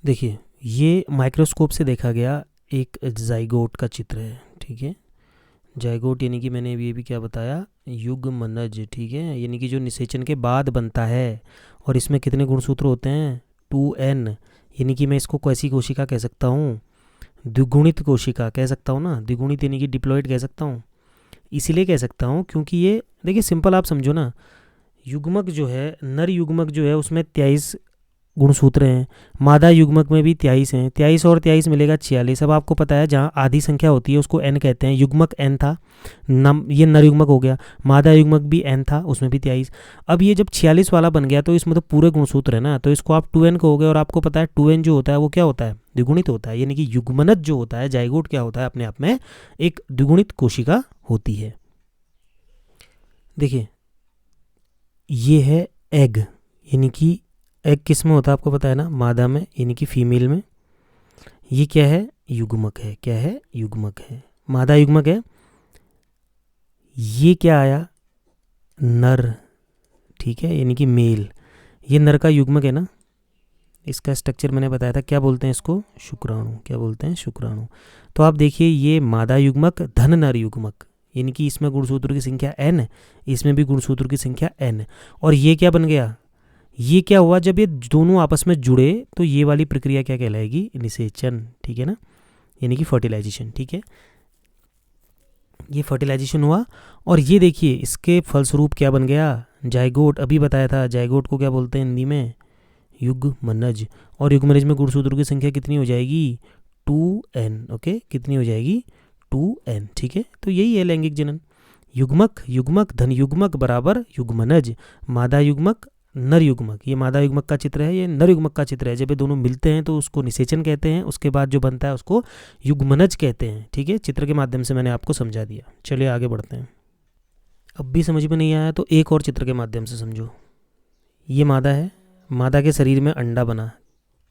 देखिए, ये माइक्रोस्कोप से देखा गया एक जाइगोट का चित्र है। ठीक है, जाइगोट यानी कि मैंने ये भी क्या बताया, युग्मनज। ठीक है, यानी कि जो निषेचन के बाद बनता है। और इसमें कितने गुणसूत्र होते हैं, 2n, यानी कि मैं इसको कैसी कोशिका कह सकता हूँ, द्विगुणित कोशिका कह सकता हूँ ना, द्विगुणित यानी कि डिप्लॉइड कह सकता हूँ। इसीलिए कह सकता हूँ क्योंकि ये देखिए सिंपल आप समझो ना, युग्मक जो है, नर युग्मक जो है उसमें 23 गुणसूत्र हैं, मादा युग्मक में भी 23 हैं, 23 और 23 मिलेगा 46। अब आपको पता है जहाँ आधी संख्या होती है उसको n कहते हैं, युग्मक n था, ये नर युग्मक हो गया, मादा युग्मक भी n था, उसमें भी 23। अब ये जब 46 वाला बन गया तो इसमें तो पूरे गुणसूत्र है ना, तो इसको आप 2n कहोगे। और आपको पता है 2n जो होता है वो क्या होता है, द्विगुणित होता है। यानी कि युग्मनज जो होता है, जाइगोट क्या होता है, अपने आप में एक द्विगुणित कोशिका होती है। देखिए, ये है एग, यानी कि एग किस में होता है आपको पता है ना, मादा में, यानी कि फीमेल में। ये क्या है, युग्मक है, क्या है, युग्मक है, मादा युग्मक है। ये क्या आया, नर। ठीक है, यानी कि मेल, ये नर का युग्मक है ना। इसका स्ट्रक्चर मैंने बताया था, क्या बोलते हैं इसको, शुक्राणु, क्या बोलते हैं, शुक्राणु। तो आप देखिए, ये मादा युग्मक धन नर युग्मक, यानी कि इसमें गुणसूत्र की संख्या n, इसमें भी गुणसूत्र की संख्या n। और ये क्या बन गया, ये क्या हुआ, जब ये दोनों आपस में जुड़े तो ये वाली प्रक्रिया क्या कहलाएगी, निषेचन। ठीक है ना, यानी कि फर्टिलाइजेशन। ठीक है, ये फर्टिलाइजेशन हुआ और ये देखिए इसके फलस्वरूप क्या बन गया, जाइगोट। अभी बताया था जाइगोट को क्या बोलते हैं हिंदी में, युग्मनज। और युग्मनज में गुणसूत्रों की संख्या कितनी हो जाएगी, 2n। ओके, कितनी हो जाएगी, 2n। ठीक है, तो यही है लैंगिक जनन। युग्मक, युग्मक धन युग्मक बराबर युग्मनज, मादा युग्मक नर युग्मक। ये मादा युग्मक का चित्र है, ये नर युग्मक का चित्र है। जब ये दोनों मिलते हैं तो उसको निषेचन कहते हैं, उसके बाद जो बनता है उसको युग्मनज कहते हैं। ठीक है, चित्र के माध्यम से मैंने आपको समझा दिया। चलिए आगे बढ़ते हैं। अब भी समझ में नहीं आया तो एक और चित्र के माध्यम से समझो। ये मादा है, मादा के शरीर में अंडा बना,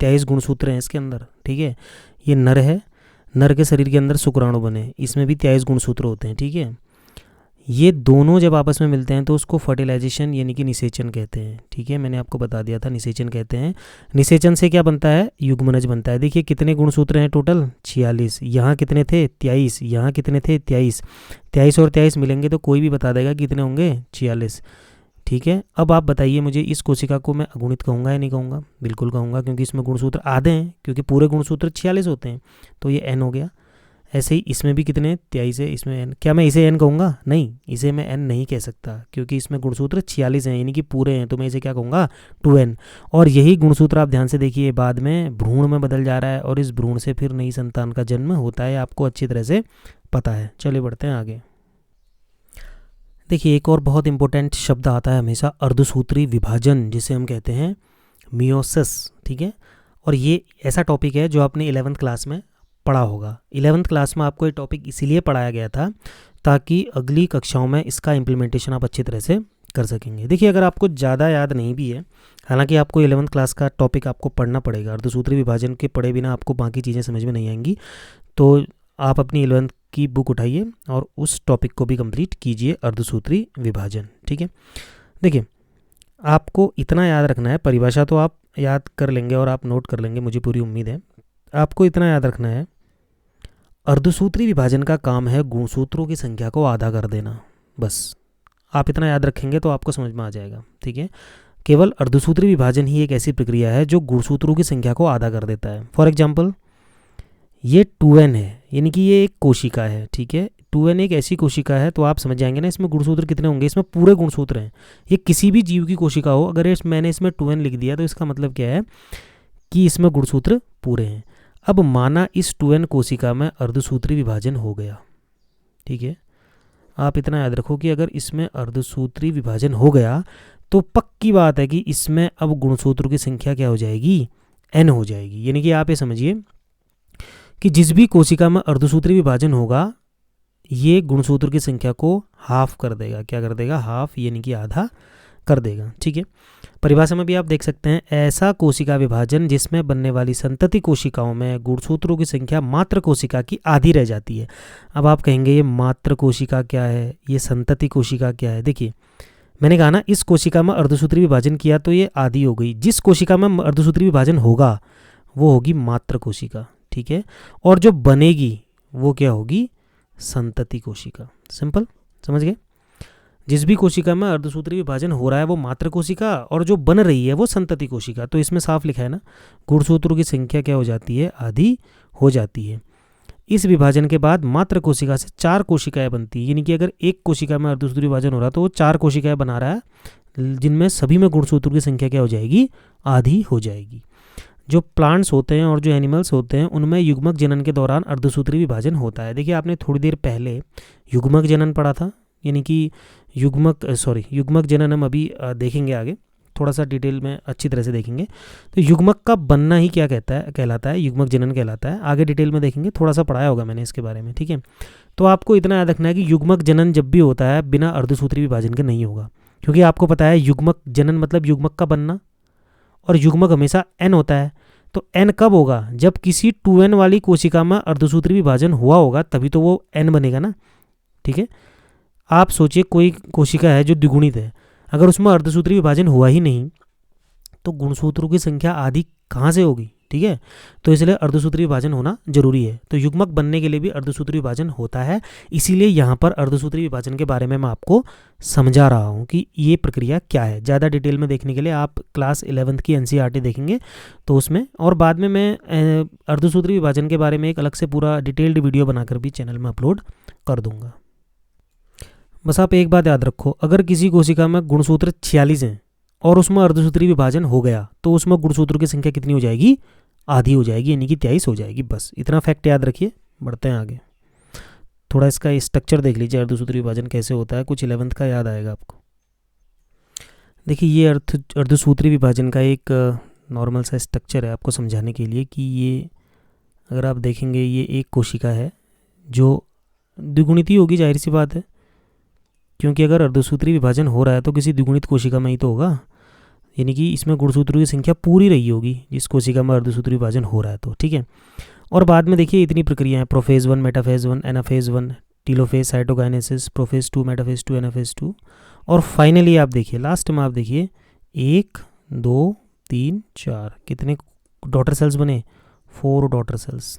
23 गुणसूत्र हैं इसके अंदर। ठीक है, ये नर है, नर के शरीर के अंदर शुक्राणु बने, इसमें भी 23 गुणसूत्र होते हैं। ठीक है, ये दोनों जब आपस में मिलते हैं तो उसको फर्टिलाइजेशन यानी कि निषेचन कहते हैं। ठीक है, मैंने आपको बता दिया था, निषेचन कहते हैं। निषेचन से क्या बनता है, युग्मनज बनता है। देखिए कितने गुणसूत्र हैं टोटल, 46। यहाँ कितने थे, 23। यहाँ कितने थे, 23। 23 और 23 मिलेंगे तो कोई भी बता देगा कितने होंगे, 46। ठीक है, अब आप बताइए मुझे, इस कोशिका को मैं अगुणित कहूँगा या नहीं कहूँगा, बिल्कुल कहूँगा, क्योंकि इसमें गुणसूत्र आधे हैं, क्योंकि पूरे गुणसूत्र 46 होते हैं, तो ये n हो गया। ऐसे ही इसमें भी कितने, 23 है, इसमें n। क्या मैं इसे n कहूँगा, नहीं, इसे मैं n नहीं कह सकता, क्योंकि इसमें गुणसूत्र 46 हैं, यानी कि पूरे हैं, तो मैं इसे क्या कहूँगा, 2n। और यही गुणसूत्र आप ध्यान से देखिए बाद में भ्रूण में बदल जा रहा है, और इस भ्रूण से फिर नई संतान का जन्म होता है, आपको अच्छी तरह से पता है। चलिए बढ़ते हैं आगे। देखिए एक और बहुत इंपॉर्टेंट शब्द आता है हमेशा, अर्धसूत्री विभाजन, जिसे हम कहते हैं मियोसिस। ठीक है, और ये ऐसा टॉपिक है जो आपने 11th क्लास में पढ़ा होगा। 11th क्लास में आपको ये टॉपिक इसीलिए पढ़ाया गया था ताकि अगली कक्षाओं में इसका इम्प्लीमेंटेशन आप अच्छी तरह से कर सकेंगे। देखिए अगर आपको ज़्यादा याद नहीं भी है, हालांकि आपको 11th क्लास का टॉपिक आपको पढ़ना पड़ेगा, अर्धसूत्री विभाजन के पढ़े बिना आपको बाकी चीज़ें समझ में नहीं आएंगी, तो आप अपनी 11th की बुक उठाइए और उस टॉपिक को भी कंप्लीट कीजिए, अर्धसूत्री विभाजन। ठीक है, देखिए आपको इतना याद रखना है, परिभाषा तो आप याद कर लेंगे और आप नोट कर लेंगे, मुझे पूरी उम्मीद है। आपको इतना याद रखना है, अर्धसूत्री विभाजन का काम है गुणसूत्रों की संख्या को आधा कर देना। बस आप इतना याद रखेंगे तो आपको समझ में आ जाएगा। ठीक है, केवल अर्धसूत्री विभाजन ही एक ऐसी प्रक्रिया है जो गुणसूत्रों की संख्या को आधा कर देता है। फॉर एग्जाम्पल ये 2n है, यानी कि ये एक कोशिका है। ठीक है, 2n एक ऐसी कोशिका है, तो आप समझ जाएंगे ना इसमें गुणसूत्र कितने होंगे। इसमें पूरे गुणसूत्र हैं। ये किसी भी जीव की कोशिका हो, अगर मैंने इसमें 2n लिख दिया तो इसका मतलब क्या है कि इसमें गुणसूत्र पूरे हैं। अब माना इस 2n कोशिका में अर्धसूत्री विभाजन हो गया। ठीक है, आप इतना याद रखो कि अगर इसमें अर्धसूत्री विभाजन हो गया तो पक्की बात है कि इसमें अब गुणसूत्रों की संख्या क्या हो जाएगी, n हो जाएगी। यानी कि आप ये समझिए कि जिस भी कोशिका में अर्धसूत्री विभाजन होगा ये गुणसूत्र की संख्या को हाफ कर देगा। क्या कर देगा, हाफ, यानी कि आधा कर देगा। ठीक है, परिभाषा में भी आप देख सकते हैं, ऐसा कोशिका विभाजन जिसमें बनने वाली संतति कोशिकाओं में गुणसूत्रों की संख्या मात्र कोशिका की आधी रह जाती है। अब आप कहेंगे ये मात्र कोशिका क्या है, ये संतति कोशिका क्या है। देखिए मैंने कहा ना, इस कोशिका में अर्धसूत्री विभाजन किया तो ये आधी हो गई। जिस कोशिका में अर्धसूत्री विभाजन होगा वो होगी मात्र कोशिका। ठीक है, और जो बनेगी वो क्या होगी, संतति कोशिका। सिंपल, समझ गए। जिस भी कोशिका में अर्धसूत्री विभाजन हो रहा है वो मात्र कोशिका, और जो बन रही है वो संतति कोशिका। तो इसमें साफ लिखा है ना, गुणसूत्रों की संख्या क्या हो जाती है, आधी हो जाती है। इस विभाजन के बाद मात्र कोशिका से 4 कोशिकाएं बनती है। यानी कि अगर एक कोशिका में अर्धसूत्री विभाजन हो रहा है तो वो 4 कोशिकाएं बना रहा है, जिनमें सभी में गुणसूत्रों की संख्या क्या हो जाएगी, आधी हो जाएगी। जो प्लांट्स होते हैं और जो एनिमल्स होते हैं उनमें युग्मक जनन के दौरान अर्धसूत्री विभाजन होता है। देखिए आपने थोड़ी देर पहले युग्मक जनन पढ़ा था, यानी कि युग्मक जनन हम अभी देखेंगे आगे, थोड़ा सा डिटेल में अच्छी तरह से देखेंगे। तो युग्मक का बनना ही क्या कहलाता है, युग्मक जनन कहलाता है। आगे डिटेल में देखेंगे, थोड़ा सा पढ़ाया होगा मैंने इसके बारे में। ठीक है, तो आपको इतना याद रखना है कि युग्मक जनन जब भी होता है बिना अर्धसूत्री विभाजन के नहीं होगा, क्योंकि आपको पता है युग्मक जनन मतलब युग्मक का बनना, और युग्मक हमेशा n होता है। तो n कब होगा, जब किसी 2n वाली कोशिका में अर्धसूत्री विभाजन हुआ होगा, तभी तो वो n बनेगा ना। ठीक है, आप सोचिए कोई कोशिका है जो द्विगुणित है, अगर उसमें अर्धसूत्री विभाजन हुआ ही नहीं तो गुणसूत्रों की संख्या आधी कहाँ से होगी। ठीक है, तो इसलिए अर्धसूत्री विभाजन होना जरूरी है। तो युग्मक बनने के लिए भी अर्धसूत्री विभाजन होता है, इसीलिए यहाँ पर अर्धसूत्री विभाजन के बारे में मैं आपको समझा रहा हूँ कि ये प्रक्रिया क्या है। ज़्यादा डिटेल में देखने के लिए आप क्लास 11th की NCERT देखेंगे तो उसमें, और बाद में मैं अर्धसूत्री विभाजन के बारे में एक अलग से पूरा डिटेल्ड वीडियो बनाकर भी चैनल में अपलोड कर दूँगा। बस आप एक बात याद रखो, अगर किसी कोशिका में गुणसूत्र 46 हैं और उसमें अर्धसूत्री विभाजन हो गया तो उसमें गुणसूत्रों की संख्या कितनी हो जाएगी, आधी हो जाएगी, यानी कि 23 हो जाएगी। बस इतना फैक्ट याद रखिए, बढ़ते हैं आगे। थोड़ा इसका स्ट्रक्चर देख लीजिए, अर्धसूत्री विभाजन कैसे होता है, कुछ 11th का याद आएगा आपको। देखिए ये अर्धसूत्री विभाजन का एक नॉर्मल सा स्ट्रक्चर है आपको समझाने के लिए कि ये अगर आप देखेंगे ये एक कोशिका है जो द्विगुणित ही होगी, जाहिर सी बात है, क्योंकि अगर अर्धसूत्री विभाजन हो रहा है तो किसी द्विगुणित कोशिका में ही तो होगा, यानी कि इसमें गुणसूत्रों की संख्या पूरी रही होगी जिस कोशिका में अर्धसूत्री विभाजन हो रहा है तो। ठीक है, और बाद में देखिए इतनी प्रक्रियाएं, prophase 1, metaphase 1, anaphase 1, telophase, cytokinesis, prophase 2, metaphase 2, anaphase 2, और फाइनली आप देखिए लास्ट में आप देखिए 1, 2, 3, 4 कितने डॉटर सेल्स बने, 4 डॉटर सेल्स।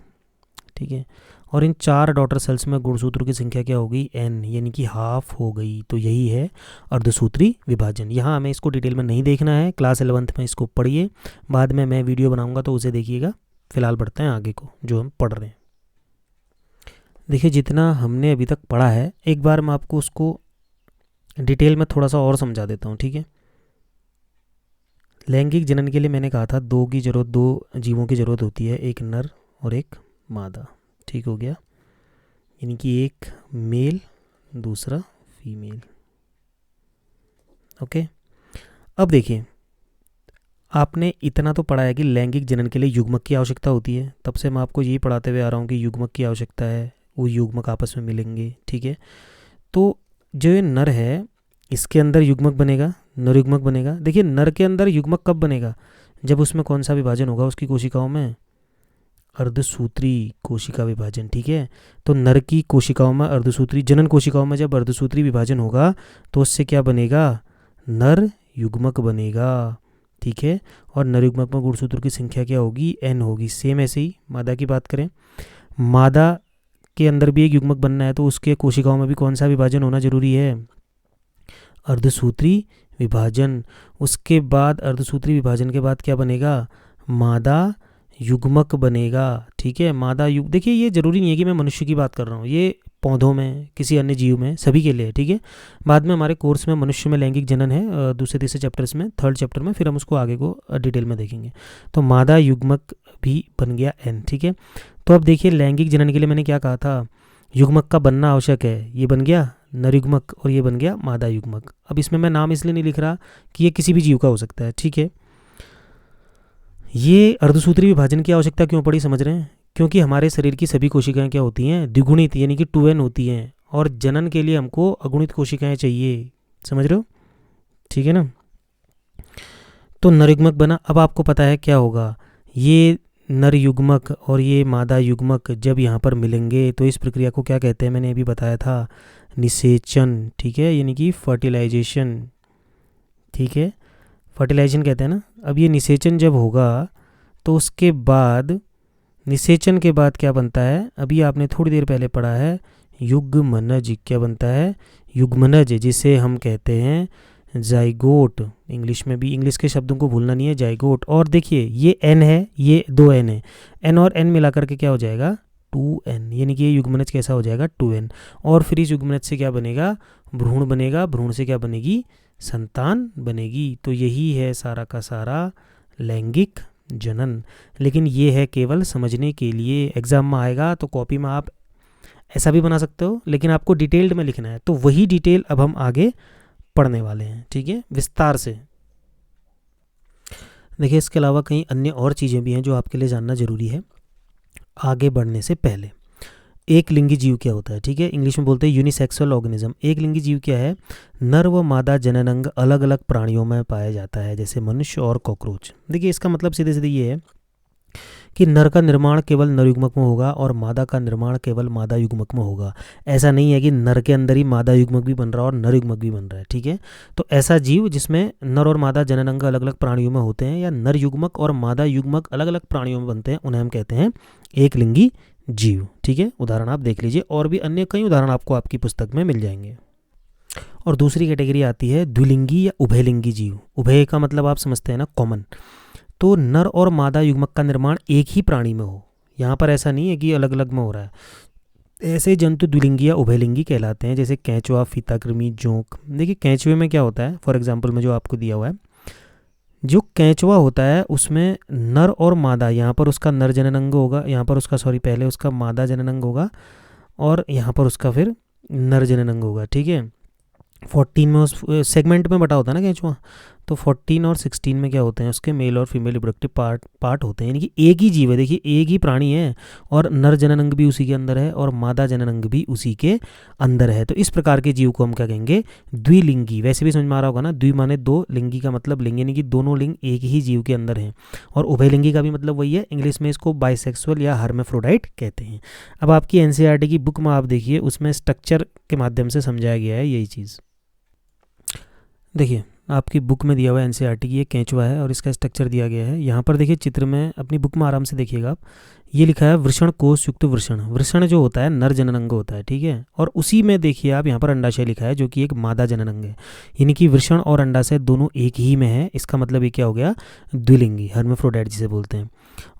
ठीक है, और इन 4 डॉटर सेल्स में गुणसूत्रों की संख्या क्या हो गई, n, यानी कि हाफ हो गई। तो यही है अर्धसूत्री विभाजन। यहाँ हमें इसको डिटेल में नहीं देखना है, क्लास 11th में इसको पढ़िए, बाद में मैं वीडियो बनाऊंगा तो उसे देखिएगा। फिलहाल बढ़ते हैं आगे को जो हम पढ़ रहे हैं। देखिए जितना हमने अभी तक पढ़ा है एक बार मैं आपको उसको डिटेल में थोड़ा सा और समझा देता हूँ। ठीक है, लैंगिक जनन के लिए मैंने कहा था 2 जीवों की ज़रूरत होती है, एक नर और एक मादा। ठीक हो गया, यानी कि एक मेल दूसरा फीमेल। ओके, अब देखिए आपने इतना तो पढ़ा है कि लैंगिक जनन के लिए युग्मक की आवश्यकता होती है, तब से मैं आपको यही पढ़ाते हुए आ रहा हूँ कि युग्मक की आवश्यकता है, वो युग्मक आपस में मिलेंगे। ठीक है, तो जो ये नर है इसके अंदर युग्मक बनेगा, नर युग्मक बनेगा। देखिए नर के अंदर युग्मक कब बनेगा, जब उसमें कौन सा विभाजन होगा उसकी कोशिकाओं में, अर्धसूत्री कोशिका विभाजन, ठीक है। तो नर की कोशिकाओं में अर्धसूत्री, जनन कोशिकाओं में जब अर्धसूत्री विभाजन होगा तो उससे क्या बनेगा, नर युग्मक बनेगा, ठीक है। और नर युग्मक में गुणसूत्र की संख्या क्या होगी, n होगी। सेम ऐसे ही मादा की बात करें, मादा के अंदर भी एक युग्मक बनना है तो उसके कोशिकाओं में भी कौन सा विभाजन होना जरूरी है, अर्धसूत्री विभाजन। उसके बाद अर्धसूत्री विभाजन के बाद क्या बनेगा, मादा युग्मक बनेगा, ठीक है। मादा युग, देखिए ये जरूरी नहीं है कि मैं मनुष्य की बात कर रहा हूँ, ये पौधों में, किसी अन्य जीव में, सभी के लिए, ठीक है। बाद में हमारे कोर्स में मनुष्य में लैंगिक जनन है, दूसरे तीसरे चैप्टर्स में, थर्ड चैप्टर में, फिर हम उसको आगे को डिटेल में देखेंगे। तो मादा युग्मक भी बन गया n, ठीक है। तो अब देखिए लैंगिक जनन के लिए मैंने क्या कहा था, युग्मक का बनना आवश्यक है, ये बन गया नर युग्मक और ये बन गया मादा युग्मक। अब इसमें मैं नाम इसलिए नहीं लिख रहा कि ये किसी भी जीव का हो सकता है, ठीक है। ये अर्धसूत्री विभाजन की आवश्यकता क्यों पड़ी, समझ रहे हैं, क्योंकि हमारे शरीर की सभी कोशिकाएं क्या होती हैं, द्विगुणित, यानी कि 2n होती हैं, और जनन के लिए हमको अगुणित कोशिकाएं चाहिए, समझ रहे हो, ठीक है ना। तो नर युग्मक बना। अब आपको पता है क्या होगा, ये नर युग्मक और ये मादा युग्मक जब यहाँ पर मिलेंगे तो इस प्रक्रिया को क्या कहते हैं, मैंने अभी बताया था, निषेचन, ठीक है, यानी कि फर्टिलाइजेशन, ठीक है, फर्टिलाइजेशन कहते हैं ना। अब ये निषेचन जब होगा तो उसके बाद, निषेचन के बाद क्या बनता है, अभी आपने थोड़ी देर पहले पढ़ा है, युग्मनज। क्या बनता है, युग्मनज, जिसे हम कहते हैं जाइगोट। इंग्लिश में भी, इंग्लिश के शब्दों को भूलना नहीं है, जाइगोट। और देखिए ये n है, ये 2n है, n और n मिला करके क्या हो जाएगा, 2n, यानी कि ये युग्मनज कैसा हो जाएगा, 2n। और फिर इस युग्मनज से क्या बनेगा, भ्रूण बनेगा, भ्रूण से क्या बनेगी, संतान बनेगी। तो यही है सारा का सारा लैंगिक जनन। लेकिन ये है केवल समझने के लिए, एग्जाम में आएगा तो कॉपी में आप ऐसा भी बना सकते हो, लेकिन आपको डिटेल्ड में लिखना है। तो वही डिटेल अब हम आगे पढ़ने वाले हैं, ठीक है, विस्तार से। देखिए इसके अलावा कई अन्य और चीज़ें भी हैं जो आपके लिए जानना जरूरी है आगे बढ़ने से पहले। एक लिंगी जीव क्या होता है, ठीक है, इंग्लिश में बोलते हैं यूनिसेक्सुअल ऑर्गेनिज्म। एक लिंगी जीव क्या है, नर व मादा जननांग अलग अलग प्राणियों में पाया जाता है, जैसे मनुष्य और कॉकरोच। देखिए इसका मतलब सीधे सीधे ये है कि नर का निर्माण केवल नर युग्मक में होगा और मादा का निर्माण केवल मादा युग्मक में होगा। ऐसा नहीं है कि नर के अंदर ही मादा युग्मक भी बन रहा है और नर युग्मक भी बन रहा है, ठीक है। तो ऐसा जीव जिसमें नर और मादा जननांग अलग अलग प्राणियों में होते हैं, या नर युग्मक और मादा युग्मक अलग अलग प्राणियों में बनते हैं, उन्हें हम कहते हैं एक लिंगी जीव, ठीक है। उदाहरण आप देख लीजिए, और भी अन्य कई उदाहरण आपको आपकी पुस्तक में मिल जाएंगे। और दूसरी कैटेगरी आती है द्विलिंगी या उभयलिंगी जीव। उभय का मतलब आप समझते हैं ना, कॉमन। तो नर और मादा युग्मक का निर्माण एक ही प्राणी में हो, यहाँ पर ऐसा नहीं है कि अलग अलग में हो रहा है। ऐसे जंतु द्विलिंगी या उभयलिंगी कहलाते हैं, जैसे कैंचुआ, फीताकृमि, जोंक। देखिए कैंचुए में क्या होता है, फॉर एग्जाम्पल में जो आपको दिया हुआ है, जो कैंचुआ होता है उसमें नर और मादा, यहाँ पर उसका नर जननांग होगा, यहाँ पर उसका पहले उसका मादा जननांग होगा, और यहाँ पर उसका फिर नर जननांग होगा, ठीक है। 14 में उस सेगमेंट में बटा होता है ना कैंचुआ, तो 14 और 16 में क्या होते हैं, उसके मेल और फीमेल रिप्रोडक्टिव पार्ट होते हैं, यानी कि एक ही जीव है, देखिए एक ही प्राणी है, और नर जननांग भी उसी के अंदर है और मादा जननांग भी उसी के अंदर है। तो इस प्रकार के जीव को हम क्या कहेंगे, द्विलिंगी। वैसे भी समझ में आ रहा होगा ना, द्वि माने दो, लिंगी का मतलब लिंग, यानी कि दोनों लिंग एक ही जीव के अंदर हैं। और उभयलिंगी का भी मतलब वही है, इंग्लिश में इसको बाइसेक्सुअल या हर्मेफ्रोडाइट कहते हैं। अब आपकी एनसीईआरटी की बुक में आप देखिए, उसमें स्ट्रक्चर के माध्यम से समझाया गया है यही चीज़। देखिए आपकी बुक में दिया हुआ है एनसीईआरटी की, ये केंचुआ है और इसका स्ट्रक्चर दिया गया है। यहाँ पर देखिए चित्र में, अपनी बुक में आराम से देखिएगा आप, ये लिखा है वृषण कोश युक्त वृषण। वृषण जो होता है नर जननांग होता है, ठीक है। और उसी में देखिए आप, यहाँ पर अंडाशय लिखा है जो कि एक मादा जननांग है, यानी कि वृषण और अंडाशय दोनों एक ही में है। इसका मतलब ये क्या हो गया, द्विलिंगी, हर्मेफ्रोडाइट जिसे बोलते हैं।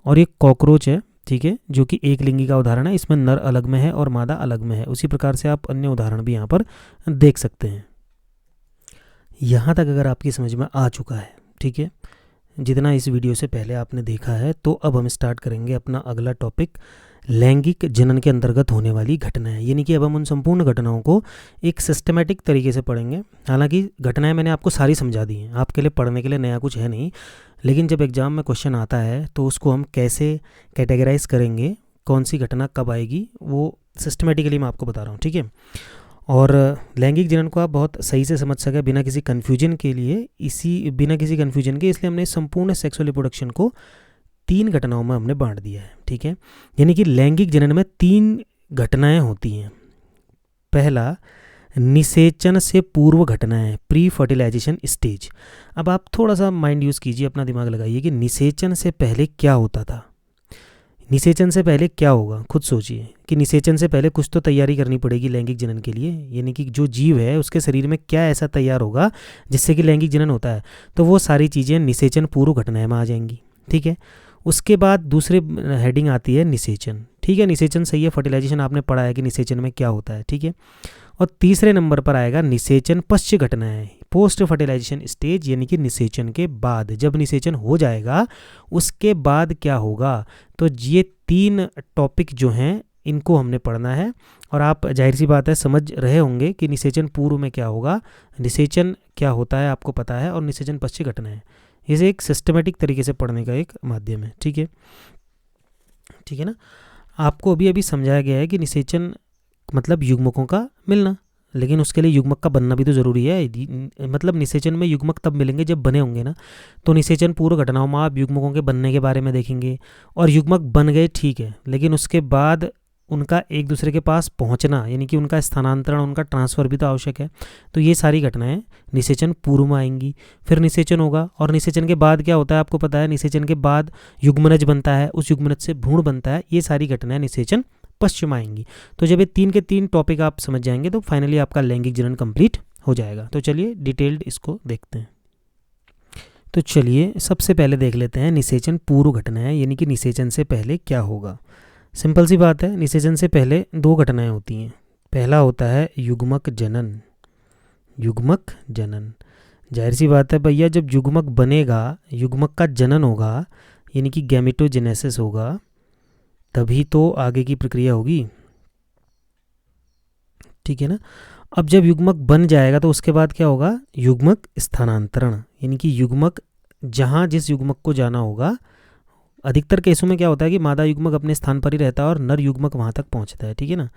और ये कॉकरोच है, ठीक है, जो कि एक लिंगी का उदाहरण है, इसमें नर अलग में है और मादा अलग में है। उसी प्रकार से आप अन्य उदाहरण भी यहाँ पर देख सकते हैं। यहाँ तक अगर आपकी समझ में आ चुका है, ठीक है, जितना इस वीडियो से पहले आपने देखा है, तो अब हम स्टार्ट करेंगे अपना अगला टॉपिक, लैंगिक जनन के अंतर्गत होने वाली घटनाएं। यानी कि अब हम उन संपूर्ण घटनाओं को एक सिस्टमेटिक तरीके से पढ़ेंगे। हालांकि घटनाएं मैंने आपको सारी समझा दी हैं, आपके लिए पढ़ने के लिए नया कुछ है नहीं, लेकिन जब एग्ज़ाम में क्वेश्चन आता है तो उसको हम कैसे कैटेगराइज करेंगे, कौन सी घटना कब आएगी, वो सिस्टमेटिकली मैं आपको बता रहा हूँ, ठीक है। और लैंगिक जनन को आप बहुत सही से समझ सके बिना किसी कन्फ्यूजन के लिए, बिना किसी कन्फ्यूजन के, इसलिए हमने संपूर्ण सेक्सुअल रिप्रोडक्शन को 3 घटनाओं में हमने बांट दिया है, ठीक है। यानी कि लैंगिक जनन में 3 घटनाएं होती हैं। पहला, निषेचन से पूर्व घटनाएं, प्री फर्टिलाइजेशन स्टेज। अब आप थोड़ा सा माइंड यूज़ कीजिए, अपना दिमाग लगाइए कि निषेचन से पहले क्या होता था। निषेचन से पहले क्या होगा, खुद सोचिए कि निषेचन से पहले कुछ तो तैयारी करनी पड़ेगी लैंगिक जनन के लिए। यानी कि जो जीव है उसके शरीर में क्या ऐसा तैयार होगा जिससे कि लैंगिक जनन होता है, तो वो सारी चीज़ें निषेचन पूर्व घटनाएं में आ जाएंगी, ठीक है। उसके बाद दूसरे हेडिंग आती है निषेचन, ठीक है। निषेचन सही है, फर्टिलाइजेशन आपने पढ़ा है कि निषेचन में क्या होता है, ठीक है। और तीसरे नंबर पर आएगा निषेचन पश्च घटनाएं, पोस्ट फर्टिलाइजेशन स्टेज, यानी कि निषेचन के बाद, जब निषेचन हो जाएगा उसके बाद क्या होगा। तो ये 3 टॉपिक जो हैं इनको हमने पढ़ना है। और आप जाहिर सी बात है समझ रहे होंगे कि निषेचन पूर्व में क्या होगा, निषेचन क्या होता है आपको पता है, और निषेचन पश्च घटनाएं। इसे एक सिस्टमेटिक तरीके से पढ़ने का एक माध्यम है, ठीक है, ठीक है ना। आपको अभी अभी समझाया गया है कि निषेचन मतलब युग्मकों का मिलना, लेकिन उसके लिए युग्मक का बनना भी तो ज़रूरी है। मतलब निषेचन में युग्मक तब मिलेंगे जब बने होंगे ना। तो निषेचन पूर्व घटनाओं में आप युग्मकों के बनने के बारे में देखेंगे, और युग्मक बन गए ठीक है, लेकिन उसके बाद उनका एक दूसरे के पास पहुंचना, यानी कि उनका स्थानांतरण, उनका ट्रांसफ़र भी तो आवश्यक है। तो ये सारी घटनाएं निषेचन पूर्व में आएंगी। फिर निषेचन होगा, और निषेचन के बाद क्या होता है आपको पता है, निषेचन के बाद युग्मनज बनता है, उस युग्मनज से भ्रूण बनता है। ये सारी घटनाएं निषेचन पश्चिम आएंगी। तो जब ये 3 के 3 टॉपिक आप समझ जाएंगे तो फाइनली आपका लैंगिक जनन कंप्लीट हो जाएगा। तो चलिए डिटेल्ड इसको देखते हैं। तो चलिए सबसे पहले देख लेते हैं निषेचन पूर्व घटनाएं, यानी कि निषेचन से पहले क्या होगा। सिंपल सी बात है, निषेचन से पहले 2 घटनाएं होती हैं। पहला होता है युग्मक जनन। युग्मक जनन, जाहिर सी बात है भैया, जब युग्मक बनेगा, युग्मक का जनन होगा, यानी कि गैमेटोजेनेसिस होगा, तभी तो आगे की प्रक्रिया होगी, ठीक है ना। अब जब युग्मक बन जाएगा तो उसके बाद क्या होगा, युग्मक स्थानांतरण, यानी कि युग्मक जहाँ जिस युग्मक को जाना होगा, अधिकतर केसों में क्या होता है कि मादा युग्मक अपने स्थान पर ही रहता है और नर युग्मक वहाँ तक पहुँचता है, ठीक है ना।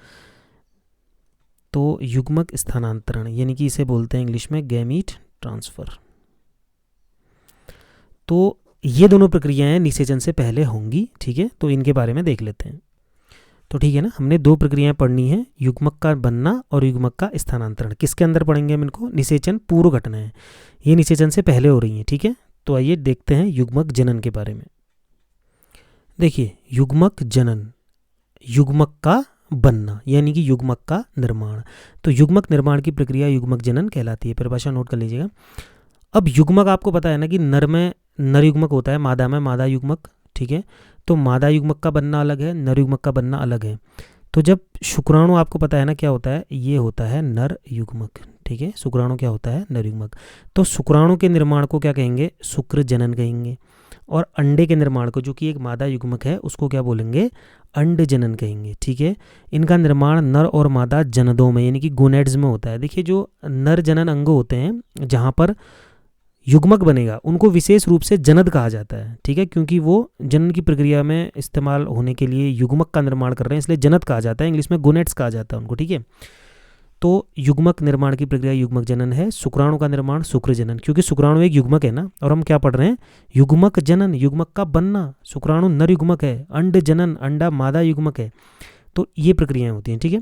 तो युग्मक स्थानांतरण, यानी कि इसे बोलते हैं इंग्लिश में गैमीट ट्रांसफ़र। तो ये दोनों प्रक्रियाएं निषेचन से पहले होंगी, ठीक है। तो इनके बारे में देख लेते हैं। तो ठीक है ना, हमने 2 प्रक्रियाएं पढ़नी है, युग्मक का बनना और युग्मक का स्थानांतरण। किसके अंदर पढ़ेंगे हम इनको, निषेचन पूर्व घटनाएं, ये निषेचन से पहले हो रही हैं, ठीक है। तो आइए देखते हैं युग्मक जनन के बारे में। देखिए, युग्मक जनन, युग्मक का बनना, यानी कि युग्मक का निर्माण। तो युग्मक निर्माण की प्रक्रिया युग्मक जनन कहलाती है। परिभाषा नोट कर लीजिएगा। अब युग्मक आपको पता है ना कि नर में नर युग्मक होता है, मादा में मादा युग्मक, ठीक है। तो मादा युग्मक का बनना अलग है, नर युग्मक का बनना अलग है। तो जब शुक्राणु आपको पता है ना क्या होता है, ये होता है नर युग्मक, ठीक है। शुक्राणु क्या होता है, नर युग्मक। तो शुक्राणु के निर्माण को क्या कहेंगे, शुक्र जनन कहेंगे। और अंडे के निर्माण को, जो कि एक मादा युग्मक है, उसको क्या बोलेंगे, अंड जनन कहेंगे, ठीक है। इनका निर्माण नर और मादा जनदों में, यानी कि गोनेड्स में होता है। देखिए, जो नर जनन अंग होते हैं जहाँ पर युग्मक बनेगा, उनको विशेष रूप से जनद कहा जाता है, ठीक है, क्योंकि वो जनन की प्रक्रिया में इस्तेमाल होने के लिए युग्मक का निर्माण कर रहे हैं, इसलिए जनद कहा जाता है, इंग्लिश में गोनेड्स कहा जाता है उनको, ठीक है। तो युग्मक निर्माण की प्रक्रिया युग्मक जनन है। शुक्राणु का निर्माण शुक्र जनन, क्योंकि शुक्राणु एक युग्मक है ना, और हम क्या पढ़ रहे हैं, युग्मक जनन, युग्मक का बनना। शुक्राणु नर युग्मक है, अंड जनन, अंडा मादा युग्मक है। तो ये प्रक्रियाएं होती हैं, ठीक है।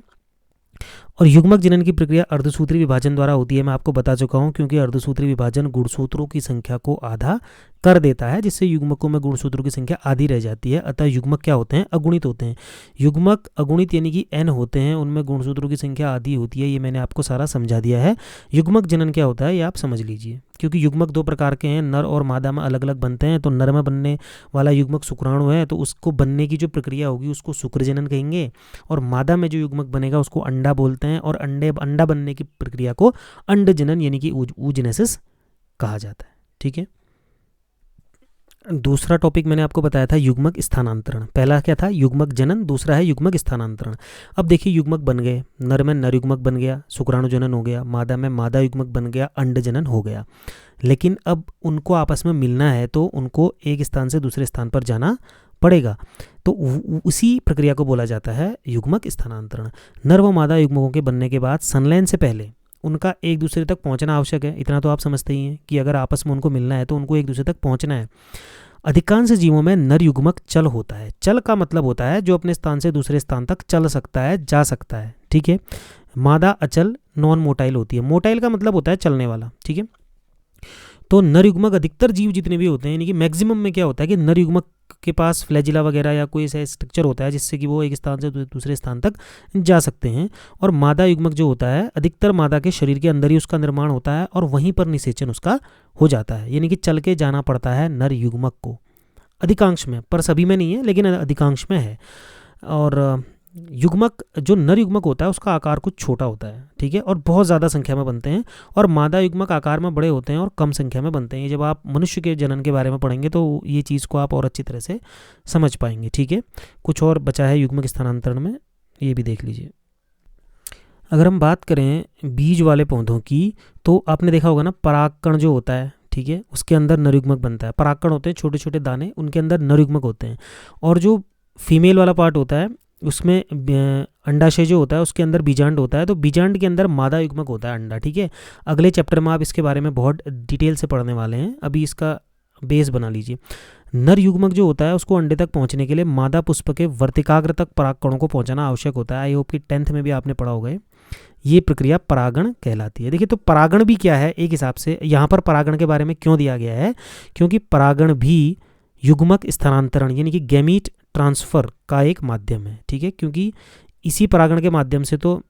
और युग्मक जनन की प्रक्रिया अर्धसूत्री विभाजन द्वारा होती है। मैं आपको बता चुका हूं, क्योंकि अर्धसूत्री विभाजन गुणसूत्रों की संख्या को आधा कर देता है, जिससे युग्मकों में गुणसूत्रों की संख्या आधी रह जाती है। अतः युग्मक क्या होते हैं, अगुणित होते हैं। युग्मक अगुणित यानी कि n होते हैं, उनमें गुणसूत्रों की संख्या आधी होती है। ये मैंने आपको सारा समझा दिया है। युग्मक जनन क्या होता है ये आप समझ लीजिए, क्योंकि युग्मक 2 प्रकार के हैं, नर और मादा में अलग अलग बनते हैं। तो नर में बनने वाला युग्मक शुक्राणु है, तो उसको बनने की जो प्रक्रिया होगी उसको शुक्र जनन कहेंगे। और मादा में जो युग्मक बनेगा उसको अंडा बोलते हैं, और अंडा बनने की प्रक्रिया को अंड जनन यानी कि oogenesis कहा जाता है, ठीक है। दूसरा टॉपिक मैंने आपको बताया था युग्मक स्थानांतरण। पहला क्या था, युग्मक जनन, दूसरा है युग्मक स्थानांतरण। अब देखिए, युग्मक बन गए, नर में नर युग्मक बन गया, शुक्राणु जनन हो गया, मादा में मादा युग्मक बन गया, अंड जनन हो गया। लेकिन अब उनको आपस में मिलना है, तो उनको एक स्थान से दूसरे स्थान पर जाना पड़ेगा। तो उसी प्रक्रिया को बोला जाता है युग्मक स्थानांतरण। नर व मादा युग्मकों के बनने के बाद संलयन से पहले उनका एक दूसरे तक पहुंचना आवश्यक है। इतना तो आप समझते ही हैं कि अगर आपस में उनको मिलना है तो उनको एक दूसरे तक पहुंचना है। अधिकांश जीवों में नर युग्मक चल होता है। चल का मतलब होता है जो अपने स्थान से दूसरे स्थान तक चल सकता है, जा सकता है, ठीक है। मादा अचल नॉन मोटाइल होती है। मोटाइल का मतलब होता है चलने वाला, ठीक है। तो नर युग्मक अधिकतर जीव जितने भी होते हैं, यानी कि मैक्सिमम में क्या होता है कि नर युग्मक के पास फ्लैजिला वगैरह या कोई ऐसा स्ट्रक्चर होता है जिससे कि वो एक स्थान से दूसरे स्थान तक जा सकते हैं। और मादा युग्मक जो होता है, अधिकतर मादा के शरीर के अंदर ही उसका निर्माण होता है और वहीं पर निषेचन उसका हो जाता है, यानी कि चल के जाना पड़ता है नर युग्मक को, अधिकांश में, पर सभी में नहीं है लेकिन अधिकांश में है। और युग्मक जो नर युग्मक होता है उसका आकार कुछ छोटा होता है, ठीक है, और बहुत ज़्यादा संख्या में बनते हैं। और मादा युग्मक आकार में बड़े होते हैं और कम संख्या में बनते हैं। जब आप मनुष्य के जनन के बारे में पढ़ेंगे तो ये चीज़ को आप और अच्छी तरह से समझ पाएंगे, ठीक है। कुछ और बचा है युग्मक स्थानांतरण में, ये भी देख लीजिए। अगर हम बात करें बीज वाले पौधों की, तो आपने देखा होगा ना, परागकण जो होता है, ठीक है, उसके अंदर नर युग्मक बनता है। परागकण होते हैं छोटे छोटे दाने, उनके अंदर नर युग्मक होते हैं। और जो फीमेल वाला पार्ट होता है उसमें अंडाशय जो होता है उसके अंदर बीजांड होता है। तो बीजांड के अंदर मादा युग्मक होता है, अंडा, ठीक है। अगले चैप्टर में आप इसके बारे में बहुत डिटेल से पढ़ने वाले हैं, अभी इसका बेस बना लीजिए। नर युग्मक जो होता है उसको अंडे तक पहुंचने के लिए मादा पुष्प के वर्तिकाग्र तक परागकणों को पहुंचाना आवश्यक होता है। आई होप कि 10th में भी आपने पढ़ा होगा। ये प्रक्रिया परागण कहलाती है। देखिए, तो परागण भी क्या है एक हिसाब से, यहाँ पर परागण के बारे में क्यों दिया गया है, क्योंकि परागण भी युग्मक स्थानांतरण यानी कि गैमीट ट्रांसफ़र का एक माध्यम है, ठीक है। क्योंकि इसी परागण के माध्यम से तो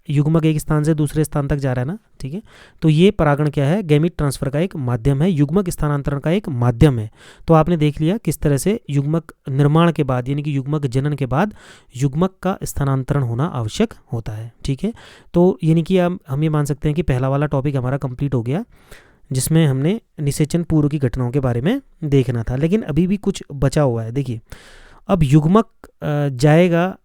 युग्मक एक स्थान से दूसरे स्थान तक जा रहा है ना, ठीक है। तो ये परागण क्या है, गैमीट ट्रांसफ़र का एक माध्यम है, युग्मक स्थानांतरण का एक माध्यम है। तो आपने देख लिया किस तरह से युग्मक निर्माण के बाद यानी कि युग्मक जनन के बाद युग्मक का स्थानांतरण होना आवश्यक होता है, ठीक है। तो यानी कि हम ये मान सकते हैं कि पहला वाला टॉपिक हमारा कंप्लीट हो गया, जिसमें हमने निषेचन पूर्व की घटनाओं के बारे में देखना था। लेकिन अभी भी कुछ बचा हुआ है। देखिए, अब युग्मक जाएगा,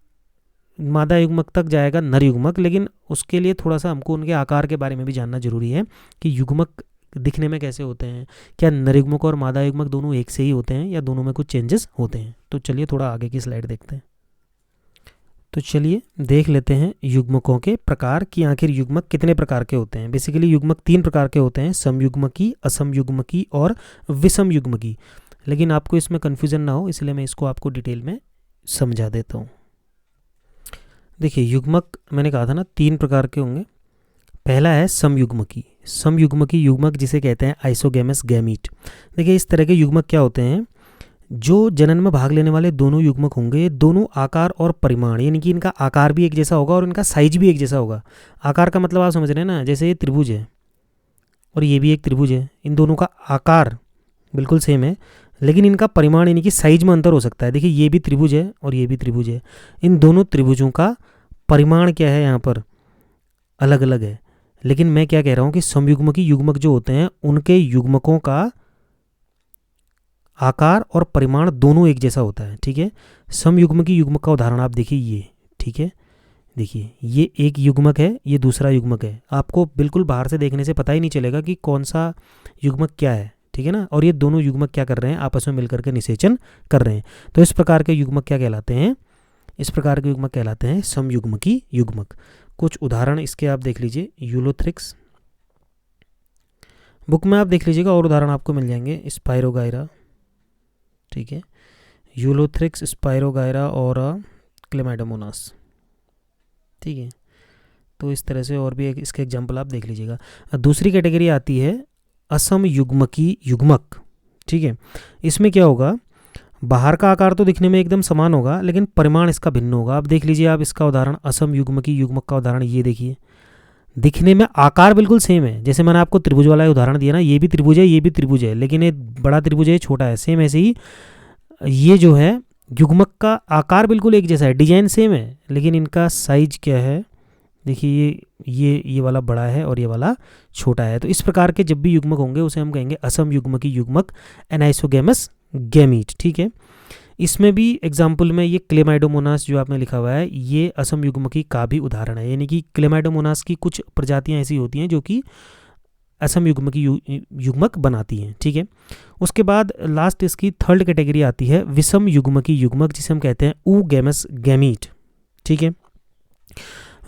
मादा युग्मक तक जाएगा नर युग्मक, लेकिन उसके लिए थोड़ा सा हमको उनके आकार के बारे में भी जानना जरूरी है कि युग्मक दिखने में कैसे होते हैं। क्या नर युग्मक और मादा युग्मक दोनों एक से ही होते हैं या दोनों में कुछ चेंजेस होते हैं। तो चलिए थोड़ा आगे की स्लाइड देखते हैं। तो चलिए देख लेते हैं युग्मकों के प्रकार कि आखिर युग्मक कितने प्रकार के होते हैं। बेसिकली युग्मक 3 प्रकार के होते हैं, समयुग्मकी, असमयुग्मकी और विषम युग्मकी। लेकिन आपको इसमें कन्फ्यूज़न ना हो इसलिए मैं इसको आपको डिटेल में समझा देता हूँ। देखिए, युग्मक मैंने कहा था ना 3 प्रकार के होंगे। पहला है समयुग्मकी। समयुग्मकी युग्मक जिसे कहते हैं आइसोगैमस गैमीट। देखिए, इस तरह के युग्मक क्या होते हैं, जो जनन में भाग लेने वाले दोनों युग्मक होंगे, दोनों आकार और परिमाण यानी कि इनका आकार भी एक जैसा होगा और इनका साइज भी एक जैसा होगा। आकार का मतलब आप समझ रहे हैं ना, जैसे ये त्रिभुज है और ये भी एक त्रिभुज है, इन दोनों का आकार बिल्कुल सेम है लेकिन इनका परिमाण यानी कि साइज में अंतर हो सकता है। देखिए, ये भी त्रिभुज है और ये भी त्रिभुज है, इन दोनों त्रिभुजों का परिमाण क्या है यहाँ पर अलग अलग है। लेकिन मैं क्या कह रहा हूँ कि समयुग्मकी युग्मक जो होते हैं उनके युग्मकों का आकार और परिमाण दोनों एक जैसा होता है, ठीक है। समयुग्मकी युग्मक का उदाहरण आप देखिए ये, ठीक है। देखिए, ये एक युग्मक है, ये दूसरा युग्मक है। आपको बिल्कुल बाहर से देखने से पता ही नहीं चलेगा कि कौन सा युग्मक क्या है, ठीक है ना। और ये दोनों युग्मक क्या कर रहे हैं, आपस में मिलकर के निषेचन कर रहे हैं। तो इस प्रकार के युग्मक क्या कहलाते हैं, इस प्रकार के युग्मक कहलाते हैं समयुग्मकी युग्मक। कुछ उदाहरण इसके आप देख लीजिए। यूलोथ्रिक्स, बुक में आप देख लीजिएगा और उदाहरण आपको मिल जाएंगे। स्पाइरोगायरा, ठीक है, यूलोथ्रिक्स, स्पाइरोगायरा और क्लेमाइडोमोनास, ठीक है। तो इस तरह से और भी एक इसके एग्जाम्पल आप देख लीजिएगा। दूसरी कैटेगरी आती है असमयुग्मकी युग्मक, ठीक है। इसमें क्या होगा, बाहर का आकार तो दिखने में एकदम समान होगा लेकिन परिमाण इसका भिन्न होगा। आप देख लीजिए, आप इसका उदाहरण असमयुग्मकी युग्मक का उदाहरण ये देखिए, दिखने में आकार बिल्कुल सेम है। जैसे मैंने आपको त्रिभुज वाला उदाहरण दिया ना, ये भी त्रिभुज है, ये भी त्रिभुज है, लेकिन ये बड़ा त्रिभुज है, छोटा है। सेम ऐसे ही ये जो है युग्मक का आकार बिल्कुल एक जैसा है, डिजाइन सेम है, लेकिन इनका साइज क्या है, देखिए ये वाला बड़ा है और ये वाला छोटा है। तो इस प्रकार के जब भी युग्मक होंगे उसे हम कहेंगे असमयुग्मकी युग्मक, एनाइसोगैमस गैमीट, ठीक है। इसमें भी एग्जाम्पल में ये क्लेमाइडोमोनास जो आपने लिखा हुआ है ये असमयुग्मकी का भी उदाहरण है। यानी कि क्लेमाइडोमोनास की कुछ प्रजातियां ऐसी होती हैं जो कि असमयुग्मकी युग्मक बनाती हैं, ठीक है। उसके बाद लास्ट इसकी थर्ड कैटेगरी आती है विषम युग्मकी युग्मक, जिसे हम कहते हैं ऊगैमस गैमीट, ठीक है।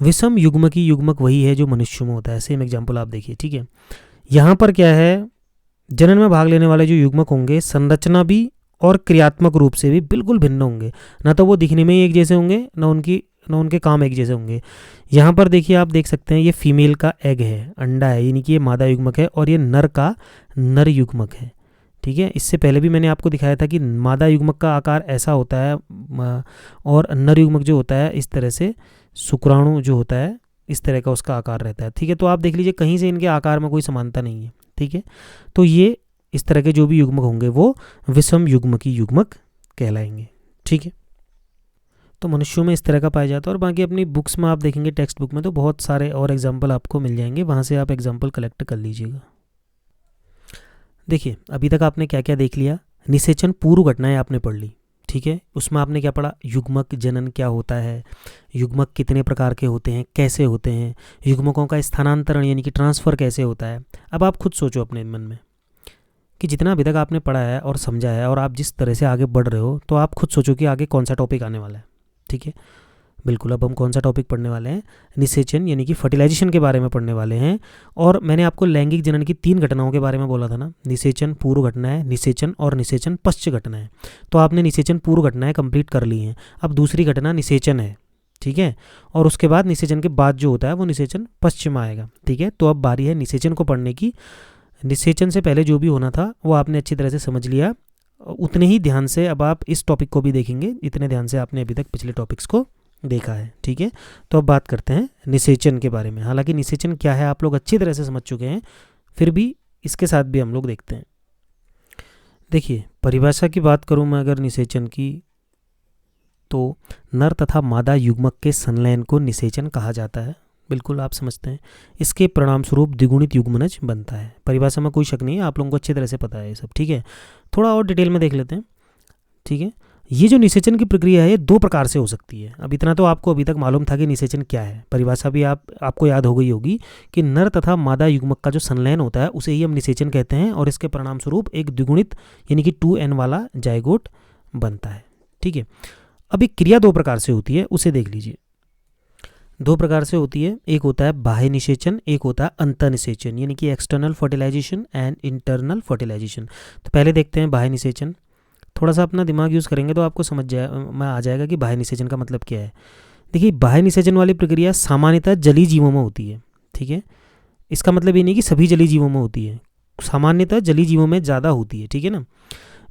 विषम युग्मकी युग्मक वही है जो मनुष्य में होता है। सेम एग्जाम्पल आप देखिए, ठीक है। यहाँ पर क्या है, जनन में भाग लेने वाले जो युग्मक होंगे संरचना भी और क्रियात्मक रूप से भी बिल्कुल भिन्न होंगे। ना तो वो दिखने में ही एक जैसे होंगे, ना उनके काम एक जैसे होंगे। यहाँ पर देखिए, आप देख सकते हैं ये फीमेल का एग है, अंडा है, यानी कि ये मादा युग्मक है, और ये नर का नर युग्मक है। ठीक है, इससे पहले भी मैंने आपको दिखाया था कि मादा युग्मक का आकार ऐसा होता है और नर युग्मक जो होता है इस तरह से, शुक्राणु जो होता है इस तरह का उसका आकार रहता है। ठीक है, तो आप देख लीजिए कहीं से इनके आकार में कोई समानता नहीं है। ठीक है, तो ये इस तरह के जो भी युग्मक होंगे वो विषम युग्मकी युग्मक कहलाएंगे। ठीक है, तो मनुष्यों में इस तरह का पाया जाता है। और बाकी अपनी बुक्स में आप देखेंगे, टेक्स्ट बुक में तो बहुत सारे और एग्जाम्पल आपको मिल जाएंगे, वहाँ से आप एग्जाम्पल कलेक्ट कर लीजिएगा। देखिए, अभी तक आपने क्या क्या देख लिया। निषेचन पूर्व घटनाएं आपने पढ़ ली। ठीक है, उसमें आपने क्या पढ़ा, युग्मक जनन क्या होता है, युग्मक कितने प्रकार के होते हैं, कैसे होते हैं, युग्मकों का स्थानांतरण यानी कि ट्रांसफ़र कैसे होता है। अब आप खुद सोचो अपने मन में कि जितना अभी तक आपने पढ़ा है और समझा है और आप जिस तरह से आगे बढ़ रहे हो, तो आप खुद सोचो कि आगे कौन सा टॉपिक आने वाला है। ठीक है, बिल्कुल। अब हम कौन सा टॉपिक पढ़ने वाले हैं, निषेचन यानी कि फर्टिलाइजेशन के बारे में पढ़ने वाले हैं। और मैंने आपको लैंगिक जनन की 3 घटनाओं के बारे में बोला था ना, निषेचन पूर्व घटनाएं, निषेचन और निषेचन पश्च घटनाएं। तो आपने निषेचन पूर्व घटनाएं कंप्लीट कर ली हैं। अब दूसरी घटना निषेचन है। ठीक है, और उसके बाद निषेचन के बाद जो होता है वो निषेचन पश्चिम आएगा। ठीक है, तो अब बारी है निषेचन को पढ़ने की। निषेचन से पहले जो भी होना था वो आपने अच्छी तरह से समझ लिया। उतने ही ध्यान से अब आप इस टॉपिक को भी देखेंगे, इतने ध्यान से आपने अभी तक पिछले टॉपिक्स को देखा है। ठीक है, तो अब बात करते हैं निषेचन के बारे में। हालांकि निषेचन क्या है आप लोग अच्छी तरह से समझ चुके हैं, फिर भी इसके साथ भी हम लोग देखते हैं। देखिए, परिभाषा की बात करूं मैं अगर निषेचन की, तो नर तथा मादा युग्मक के संलयन को निषेचन कहा जाता है। बिल्कुल आप समझते हैं। इसके परिणाम स्वरूप द्विगुणित युग्मनज बनता है। परिभाषा में कोई शक नहीं है, आप लोगों को अच्छी तरह से पता है ये सब। ठीक है, थोड़ा और डिटेल में देख लेते हैं। ठीक है, ये जो निषेचन की प्रक्रिया है ये 2 प्रकार से हो सकती है। अब इतना तो आपको अभी तक मालूम था कि निषेचन क्या है। परिभाषा भी आपको याद हो गई होगी कि नर तथा मादा युग्मक का जो संलयन होता है उसे ही हम निषेचन कहते हैं, और इसके परिणाम स्वरूप एक द्विगुणित यानी कि 2n वाला जायगोट बनता है। ठीक है, अब एक क्रिया 2 प्रकार से होती है, उसे देख लीजिए। 2 प्रकार से होती है, एक होता है बाह्य निषेचन, एक होता है अंतः निषेचन यानी कि external fertilisation and internal fertilisation. तो पहले देखते हैं बाह्य निषेचन। थोड़ा सा अपना दिमाग यूज़ करेंगे तो आपको समझ में आ जाएगा कि बाह्य निषेचन का मतलब क्या है। देखिए, बाह्य निषेचन वाली प्रक्रिया सामान्यतः जलीय जीवों में होती है। ठीक है, इसका मतलब ये नहीं कि सभी जलीय जीवों में होती है, सामान्यतः जलीय जीवों में ज़्यादा होती है। ठीक है ना,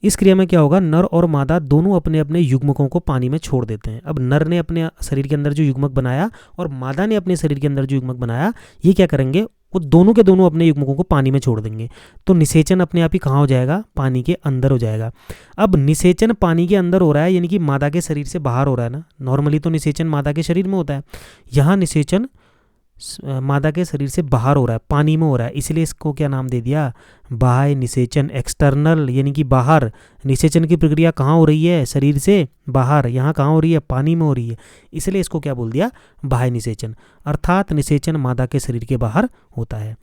इस क्रिया में क्या होगा, नर और मादा दोनों अपने अपने युग्मकों को पानी में छोड़ देते हैं। अब नर ने अपने शरीर के अंदर जो युग्मक बनाया और मादा ने अपने शरीर के अंदर जो युग्मक बनाया, ये क्या करेंगे, वो दोनों के दोनों अपने युग्मकों को पानी में छोड़ देंगे। तो निषेचन अपने आप ही कहाँ हो जाएगा, पानी के अंदर हो जाएगा। अब निषेचन पानी के अंदर हो रहा है यानी कि मादा के शरीर से बाहर हो रहा है ना। नॉर्मली तो निषेचन मादा के शरीर में होता है, यहाँ निषेचन मादा के शरीर से बाहर हो रहा है, पानी में हो रहा है, इसलिए इसको क्या नाम दे दिया, बाह्य निषेचन। एक्सटर्नल यानी कि बाहर, निषेचन की प्रक्रिया कहाँ हो रही है, शरीर से बाहर, यहाँ कहाँ हो रही है, पानी में हो रही है, इसलिए इसको क्या बोल दिया, बाह्य निषेचन। अर्थात निषेचन मादा के शरीर के बाहर होता है।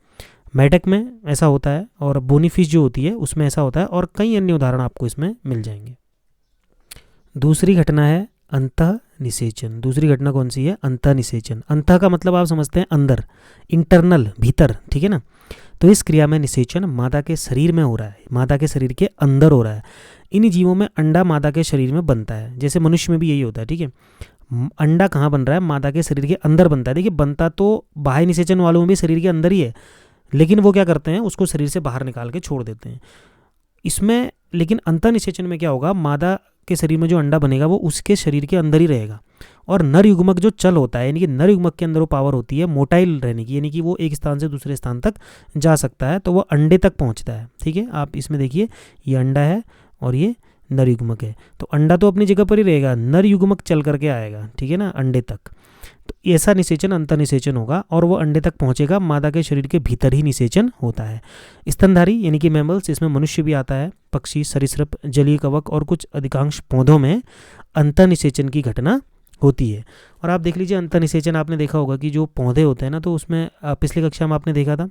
मेढक में ऐसा होता है और बोनीफिश जो होती है उसमें ऐसा होता है, और कई अन्य उदाहरण आपको इसमें मिल जाएंगे। दूसरी घटना है अंतः निषेचन। दूसरी घटना कौन सी है, अंतः निषेचन। अंतः का मतलब आप समझते हैं अंदर, इंटरनल, भीतर। ठीक है ना, तो इस क्रिया में निषेचन मादा के शरीर में हो रहा है, मादा के शरीर के अंदर हो रहा है। इन जीवों में अंडा मादा के शरीर में बनता है, जैसे मनुष्य में भी यही होता है। ठीक है, अंडा कहाँ बन रहा है, मादा के शरीर के अंदर बनता है। देखिए, बनता तो बाह्य निषेचन वालों में भी शरीर के अंदर ही है, लेकिन वो क्या करते हैं, उसको शरीर से बाहर निकाल के छोड़ देते हैं इसमें। लेकिन अंतः निषेचन में क्या होगा, मादा के शरीर में जो अंडा बनेगा वो उसके शरीर के अंदर ही रहेगा, और नर युग्मक जो चल होता है यानी कि नर युग्मक के अंदर वो पावर होती है मोटाइल रहने की, यानी कि वो एक स्थान से दूसरे स्थान तक जा सकता है, तो वो अंडे तक पहुंचता है। ठीक है, आप इसमें देखिए, ये अंडा है और ये नर युग्मक है, तो अंडा तो अपनी जगह पर ही रहेगा, नर युग्मक चल करके आएगा। ठीक है ना, अंडे तक। तो ऐसा निषेचन अंतः निषेचन होगा, और वो अंडे तक पहुंचेगा, मादा के शरीर के भीतर ही निषेचन होता है। स्तनधारी यानी कि मैमल्स, इसमें मनुष्य भी आता है, पक्षी, सरीसृप, जलीय कवक और कुछ अधिकांश पौधों में अंतः निषेचन की घटना होती है। और आप देख लीजिए, अंतः निषेचन आपने देखा होगा कि जो पौधे होते हैं ना, तो उसमें पिछली कक्षा में आपने देखा था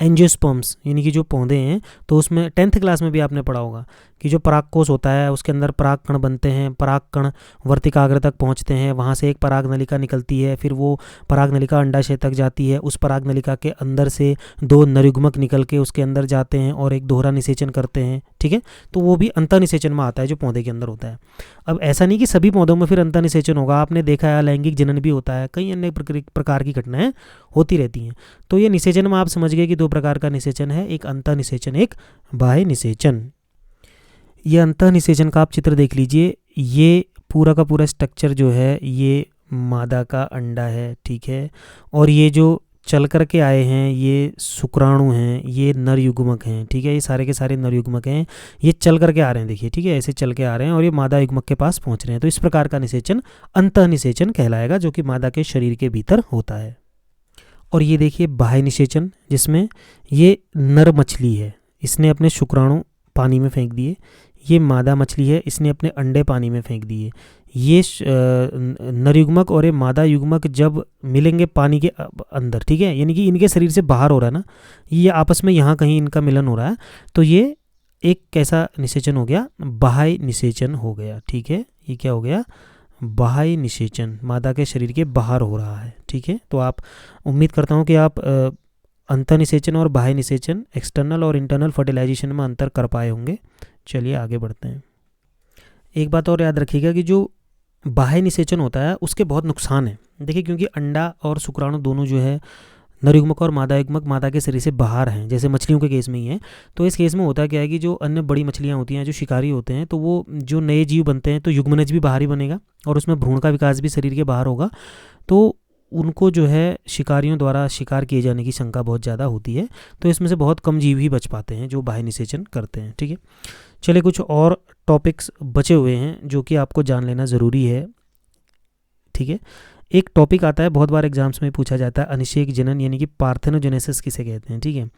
एंजियोस्पर्म्स यानी कि जो पौधे हैं, तो उसमें 10th क्लास में भी आपने पढ़ा होगा कि जो परागकोश होता है उसके अंदर पराग कण बनते हैं, पराग कण वर्तिकाग्र तक पहुंचते हैं, वहां से एक पराग नलिका निकलती है, फिर वो पराग नलिका अंडाशय तक जाती है, उस पराग नलिका के अंदर से 2 नरयुग्मक निकल के उसके अंदर जाते हैं और एक दोहरा निषेचन करते हैं। ठीक है, तो वो भी अंतःनिषेचन में आता है जो पौधे के अंदर होता है। अब ऐसा नहीं कि सभी पौधों में फिर अंतःनिषेचन होगा, आपने देखा है लैंगिक जनन भी होता है, कई अन्य प्रकार की घटनाएं होती रहती हैं। तो ये निषेचन में आप समझ गए कि 2 प्रकार का निषेचन है, एक अंतःनिषेचन, एक बाह्य निषेचन। ये अंतःनिषेचन का आप चित्र देख लीजिए, ये पूरा का पूरा स्ट्रक्चर जो है ये मादा का अंडा है। ठीक है, और ये जो चल कर के आए हैं ये शुक्राणु हैं, ये नर युग्मक हैं। ठीक है, ये सारे के सारे नर युग्मक हैं, ये चल कर के आ रहे हैं, देखिए। ठीक है, ऐसे चल के आ रहे हैं और ये मादा युग्मक के पास पहुंच रहे हैं। तो इस प्रकार का निषेचन अंतःनिषेचन कहलाएगा, जो कि मादा के शरीर के भीतर होता है। और ये देखिए बाह्य निषेचन, जिसमें ये नर मछली है, इसने अपने शुक्राणु पानी में फेंक दिए। ये मादा मछली है, इसने अपने अंडे पानी में फेंक दिए। ये नर युग्मक और ये मादा युग्मक जब मिलेंगे पानी के अंदर, ठीक है, यानी कि इनके शरीर से बाहर हो रहा है ना, ये आपस में यहाँ कहीं इनका मिलन हो रहा है, तो ये एक कैसा निषेचन हो गया, बाह्य निषेचन हो गया। ठीक है, ये क्या हो गया, बाह्य निषेचन, मादा के शरीर के बाहर हो रहा है। ठीक है, तो आप उम्मीद करता हूँ कि आप अंतःनिषेचन और बाह्य निषेचन, एक्सटर्नल और इंटरनल फर्टिलाइजेशन में अंतर कर पाए होंगे। चलिए आगे बढ़ते हैं। एक बात और याद रखिएगा कि जो बाह्य निषेचन होता है उसके बहुत नुकसान है। देखिए, क्योंकि अंडा और शुक्राणु दोनों जो है नरयुग्मक और मादा युग्मक मादा के शरीर से बाहर हैं, जैसे मछलियों के केस में ही है। तो इस केस में होता क्या है कि जो अन्य बड़ी मछलियाँ होती हैं, जो शिकारी होते हैं, तो वो जो नए जीव बनते हैं तो युग्मनज भी बाहर ही बनेगा और उसमें भ्रूण का विकास भी शरीर के बाहर होगा। तो उनको जो है शिकारियों द्वारा शिकार किए जाने की शंका बहुत ज़्यादा होती है। तो इसमें से बहुत कम जीव ही बच पाते हैं जो बाह्य निषेचन करते हैं। ठीक है, चलिए कुछ और टॉपिक्स बचे हुए हैं जो कि आपको जान लेना ज़रूरी है। ठीक है, एक टॉपिक आता है, बहुत बार एग्जाम्स में पूछा जाता है, अनिषेक जनन यानी कि पार्थेनोजेनेसिस किसे कहते हैं। ठीक है,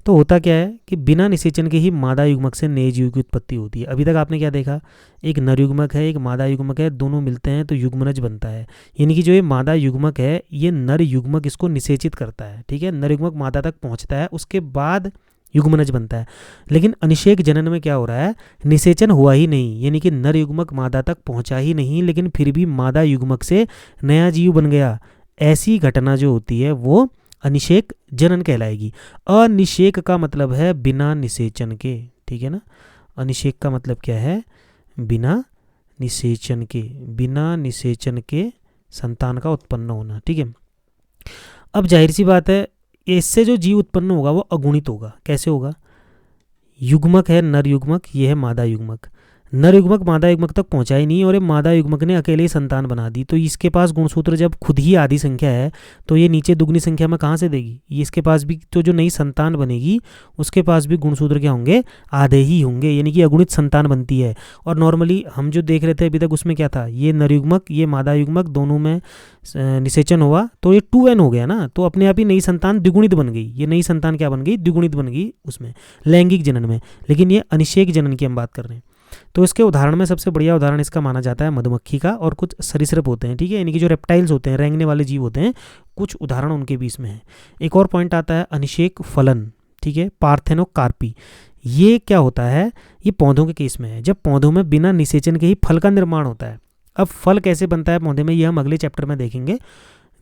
तो होता क्या है कि बिना निषेचन के ही मादा युग्मक से नए जीव की उत्पत्ति होती है। अभी तक आपने क्या देखा, एक नर युग्मक है, एक मादा युग्मक है, दोनों मिलते हैं तो युग्मनज बनता है। यानी कि जो ये मादा युग्मक है, ये नर युग्मक इसको निषेचित करता है। ठीक है, नर युग्मक मादा तक पहुंचता है, उसके बाद युग्मनज बनता है। लेकिन अनिषेक जनन में क्या हो रहा है, निषेचन हुआ ही नहीं, यानी कि नर युग्मक मादा तक पहुंचा ही नहीं, लेकिन फिर भी मादा युग्मक से नया जीव बन गया। ऐसी घटना जो होती है वो अनिषेक जनन कहलाएगी। अनिषेक का मतलब है बिना निषेचन के। ठीक है ना, अनिषेक का मतलब क्या है, बिना निषेचन के, बिना निषेचन के संतान का उत्पन्न होना। ठीक है, अब जाहिर सी बात है इससे जो जीव उत्पन्न होगा वो अगुणित होगा। कैसे होगा, युग्मक है नर युग्मक, ये है मादा युग्मक, नर युग्मक मादा युग्मक तक पहुंचा ही नहीं और ये मादा युग्मक ने अकेले ही संतान बना दी। तो इसके पास गुणसूत्र जब खुद ही आधी संख्या है तो ये नीचे दुगनी संख्या में कहाँ से देगी, ये इसके पास भी तो जो नई संतान बनेगी उसके पास भी गुणसूत्र क्या होंगे, आधे ही होंगे, यानी कि अगुणित संतान बनती है। और नॉर्मली हम जो देख रहे थे अभी तक उसमें क्या था, ये नर युग्मक ये मादा युग्मक दोनों में निषेचन हुआ तो ये 2n हो गया ना, तो अपने आप ही नई संतान द्विगुणित बन गई। ये नई संतान क्या बन गई, द्विगुणित बन गई उसमें लैंगिक जनन में। लेकिन ये अनिषेक जनन की हम बात कर रहे हैं। तो इसके उदाहरण में सबसे बढ़िया उदाहरण इसका माना जाता है मधुमक्खी का, और कुछ सरीसृप होते हैं। ठीक है, यानी कि जो रेप्टाइल्स होते हैं, रेंगने वाले जीव होते हैं, कुछ उदाहरण उनके बीच में है। एक और पॉइंट आता है अनिषेक फलन। ठीक है, पार्थेनोकार्पी, ये क्या होता है, ये पौधों के केस में है, जब पौधों में बिना निषेचन के ही फल का निर्माण होता है। अब फल कैसे बनता है पौधे में, ये हम अगले चैप्टर में देखेंगे,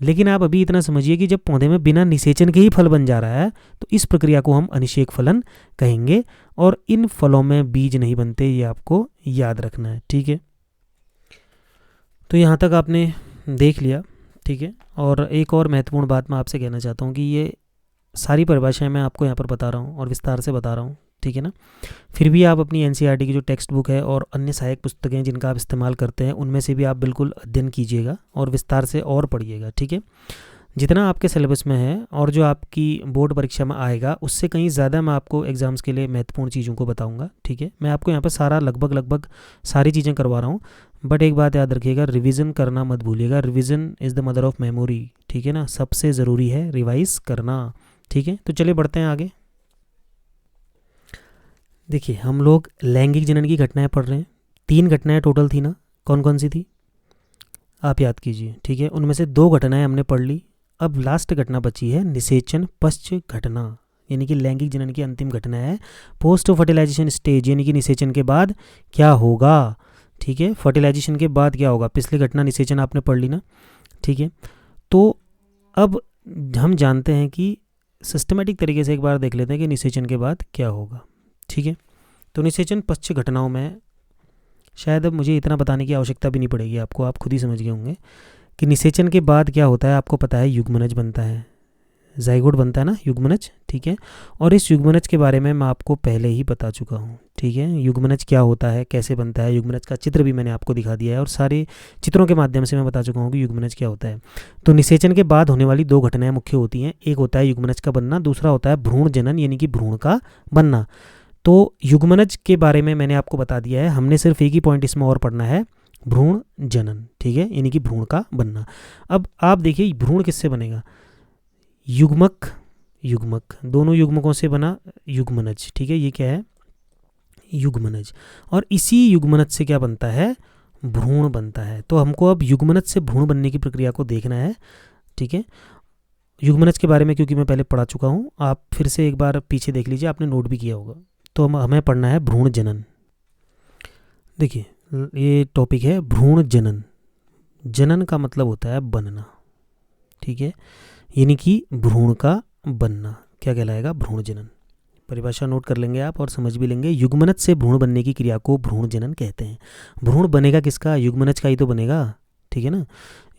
लेकिन आप अभी इतना समझिए कि जब पौधे में बिना निषेचन के ही फल बन जा रहा है तो इस प्रक्रिया को हम अनिषेक फलन कहेंगे। और इन फलों में बीज नहीं बनते, ये आपको याद रखना है। ठीक है, तो यहाँ तक आपने देख लिया। ठीक है, और एक और महत्वपूर्ण बात मैं आपसे कहना चाहता हूँ कि ये सारी परिभाषाएं मैं आपको यहाँ पर बता रहा हूँ और विस्तार से बता रहा हूँ। ठीक है ना, फिर भी आप अपनी एनसीईआरटी की जो टेक्स्ट बुक है और अन्य सहायक पुस्तकें जिनका आप इस्तेमाल करते हैं उनमें से भी आप बिल्कुल अध्ययन कीजिएगा और विस्तार से और पढ़िएगा। ठीक है, जितना आपके सिलेबस में है और जो आपकी बोर्ड परीक्षा में आएगा उससे कहीं ज़्यादा मैं आपको एग्ज़ाम्स के लिए महत्वपूर्ण चीज़ों को बताऊंगा। ठीक है, मैं आपको यहाँ पर सारा लगभग सारी चीज़ें करवा रहा हूँ, बट एक बात याद रखिएगा, रिवीजन करना मत भूलिएगा। Revision is the mother of memory. ठीक है ना, सबसे ज़रूरी है रिवाइज करना। ठीक है, तो चलिए बढ़ते हैं आगे। देखिए, हम लोग लैंगिक जनन की घटनाएं पढ़ रहे हैं। 3 घटनाएं टोटल थी ना, कौन कौन सी थी आप याद कीजिए। ठीक है, उनमें से 2 घटनाएं हमने पढ़ ली। अब लास्ट घटना बची है निषेचन पश्च घटना। यानी कि लैंगिक जनन की अंतिम घटना है। पोस्ट फर्टिलाइजेशन स्टेज यानी कि निषेचन के बाद क्या होगा, ठीक है, फर्टिलाइजेशन के बाद क्या होगा, पिछली घटना निषेचन आपने पढ़ ली ना, ठीक है। तो अब हम जानते हैं कि सिस्टमेटिक तरीके से एक बार देख लेते हैं कि निषेचन के बाद क्या होगा, ठीक है। तो निषेचन पश्च घटनाओं में शायद अब मुझे इतना बताने की आवश्यकता भी नहीं पड़ेगी आपको, आप खुद ही समझ गए होंगे कि निषेचन के बाद क्या होता है। आपको पता है युग्मनज बनता है, जाइगोट बनता है ना, युग्मनज, ठीक है। और इस युग्मनज के बारे में मैं आपको पहले ही बता चुका हूँ, ठीक है। युग्मनज क्या होता है, कैसे बनता है, युग्मनज का चित्र भी मैंने आपको दिखा दिया है और सारे चित्रों के माध्यम से मैं बता चुका हूँ कि युग्मनज क्या होता है। तो निषेचन के बाद होने वाली दो घटनाएं मुख्य होती हैं, एक होता है युग्मनज का बनना, दूसरा होता है भ्रूण जनन यानी कि भ्रूण का बनना। तो युग्मनज के बारे में मैंने आपको बता दिया है, हमने सिर्फ एक ही पॉइंट इसमें और पढ़ना है, भ्रूण जनन, ठीक है, यानी कि भ्रूण का बनना। अब आप देखिए भ्रूण किससे बनेगा, युग्मक युग्मक, दोनों युग्मकों से बना युग्मनज, ठीक है, ये क्या है, युग्मनज। और इसी युग्मनज से क्या बनता है, भ्रूण बनता है। तो हमको अब युग्मनज से भ्रूण बनने की प्रक्रिया को देखना है, ठीक है। युग्मनज के बारे में क्योंकि मैं पहले पढ़ा चुका हूँ, आप फिर से एक बार पीछे देख लीजिए, आपने नोट भी किया होगा। तो हमें पढ़ना है भ्रूण जनन। देखिए ये टॉपिक है भ्रूण जनन। जनन का मतलब होता है बनना, ठीक है, यानी कि भ्रूण का बनना क्या कहलाएगा, भ्रूण जनन। परिभाषा नोट कर लेंगे आप और समझ भी लेंगे। युग्मनज से भ्रूण बनने की क्रिया को भ्रूण जनन कहते हैं। भ्रूण बनेगा किसका, युग्मनज का ही तो बनेगा, ठीक है ना।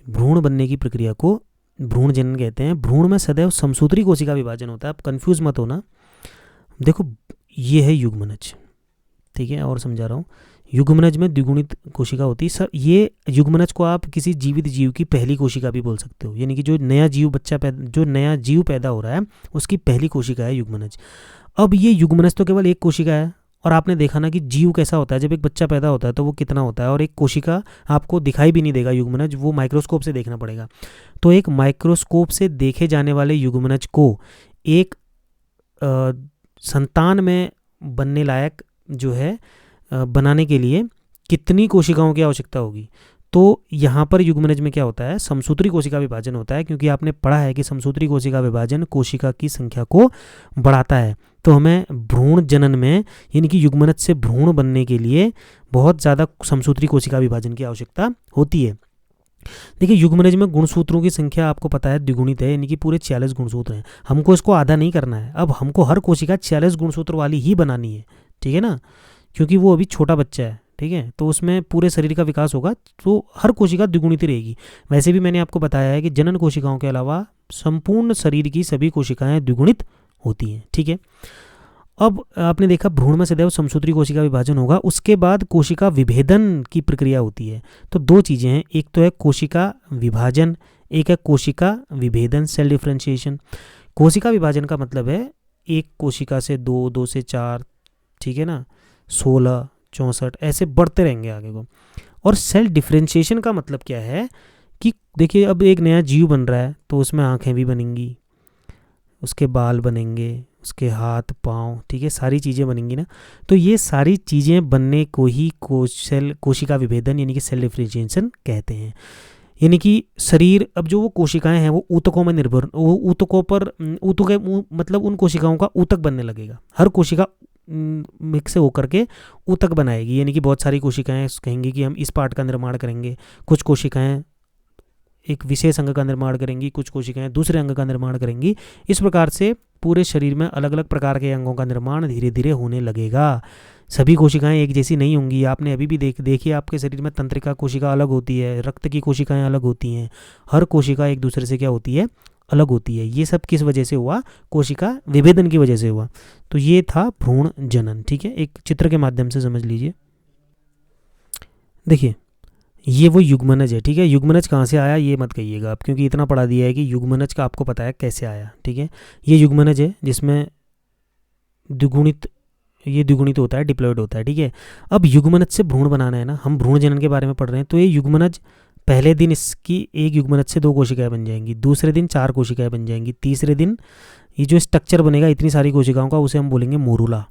भ्रूण बनने की प्रक्रिया को भ्रूण जनन कहते हैं। भ्रूण में सदैव समसूत्री कोशिका विभाजन होता है। आप कंफ्यूज मत होना, देखो ये है युग्मनज, ठीक है, और समझा रहा हूँ। युग्मनज में द्विगुणित कोशिका होती है। सर ये युग्मनज को आप किसी जीवित जीव की पहली कोशिका भी बोल सकते हो, यानी कि जो नया जीव पैदा हो रहा है उसकी पहली कोशिका है युग्मनज। अब ये युग्मनज तो केवल एक कोशिका है, और आपने देखा ना कि जीव कैसा होता है, जब एक बच्चा पैदा होता है तो वो कितना होता है, और एक कोशिका आपको दिखाई भी नहीं देगा युग्मनज, वो माइक्रोस्कोप से देखना पड़ेगा। तो एक माइक्रोस्कोप से देखे जाने वाले युग्मनज को एक संतान में बनने लायक जो है बनाने के लिए कितनी कोशिकाओं की आवश्यकता होगी। तो यहाँ पर युग्मनज में क्या होता है, समसूत्री कोशिका विभाजन होता है, क्योंकि आपने पढ़ा है कि समसूत्री कोशिका विभाजन कोशिका की संख्या को बढ़ाता है। तो हमें भ्रूण जनन में यानी कि युग्मनज से भ्रूण बनने के लिए बहुत ज़्यादा समसूत्री कोशिका विभाजन की आवश्यकता होती है। देखिए युग्मनज में गुणसूत्रों की संख्या आपको पता है द्विगुणित है, यानी कि पूरे 46 गुणसूत्र हैं। हमको इसको आधा नहीं करना है, अब हमको हर कोशिका 46 गुणसूत्र वाली ही बनानी है, ठीक है ना, क्योंकि वो अभी छोटा बच्चा है, ठीक है। तो उसमें पूरे शरीर का विकास होगा, तो हर कोशिका द्विगुणित रहेगी। वैसे भी मैंने आपको बताया है कि जनन कोशिकाओं के अलावा संपूर्ण शरीर की सभी कोशिकाएं द्विगुणित होती हैं, ठीक है। अब आपने देखा भ्रूण में सदैव समसूत्री कोशिका विभाजन होगा, उसके बाद कोशिका विभेदन की प्रक्रिया होती है। तो दो चीज़ें हैं, एक तो है कोशिका विभाजन, एक है कोशिका विभेदन, सेल डिफरेंशिएशन। कोशिका विभाजन का मतलब है एक कोशिका से 2, 2 से 4, ठीक है ना, 16, 64 ऐसे बढ़ते रहेंगे आगे को। और सेल डिफरेंशिएशन का मतलब क्या है कि देखिए अब एक नया जीव बन रहा है तो उसमें आँखें भी बनेंगी, उसके बाल बनेंगे, उसके हाथ पाँव, ठीक है, सारी चीज़ें बनेंगी ना। तो ये सारी चीज़ें बनने को ही कोशिका विभेदन यानी कि सेल डिफरेंशिएशन कहते हैं। यानी कि शरीर, अब जो वो कोशिकाएं हैं वो ऊतकों में निर्भर, वो ऊतकों पर मतलब उन कोशिकाओं का ऊतक बनने लगेगा। हर कोशिका मिक्स होकर के ऊतक बनाएगी, यानी कि बहुत सारी कोशिकाएं कहेंगी कि हम इस पार्ट का निर्माण करेंगे, कुछ कोशिकाएं एक विशेष अंग का निर्माण करेंगी, कुछ कोशिकाएं दूसरे अंग का निर्माण करेंगी। इस प्रकार से पूरे शरीर में अलग अलग प्रकार के अंगों का निर्माण धीरे धीरे होने लगेगा। सभी कोशिकाएं एक जैसी नहीं होंगी। आपने अभी भी देखिए आपके शरीर में तंत्रिका कोशिका अलग होती है, रक्त की कोशिकाएं अलग होती हैं, हर कोशिका एक दूसरे से क्या होती है, अलग होती है। ये सब किस वजह से हुआ, कोशिका विभेदन की वजह से हुआ। तो ये था भ्रूण जनन, ठीक है, एक चित्र के माध्यम से समझ लीजिए। देखिए ये वो युग्मनज है, ठीक है। युग्मनज कहाँ से आया ये मत कहिएगा आप, क्योंकि इतना पढ़ा दिया है कि युग्मनज का आपको पता है कैसे आया, ठीक है। ये युग्मनज है जिसमें द्विगुणित होता है, डिप्लॉयड होता है, ठीक है। अब युग्मनज से भ्रूण बनाना है ना, हम भ्रूण जनन के बारे में पढ़ रहे हैं। तो ये युग्मनज पहले दिन इसकी एक युग्मनज से 2 कोशिकाएं बन जाएंगी, दूसरे दिन 4 कोशिकाएं बन जाएंगी, तीसरे दिन ये जो स्ट्रक्चर बनेगा इतनी सारी कोशिकाओं का उसे हम बोलेंगे मोरूला,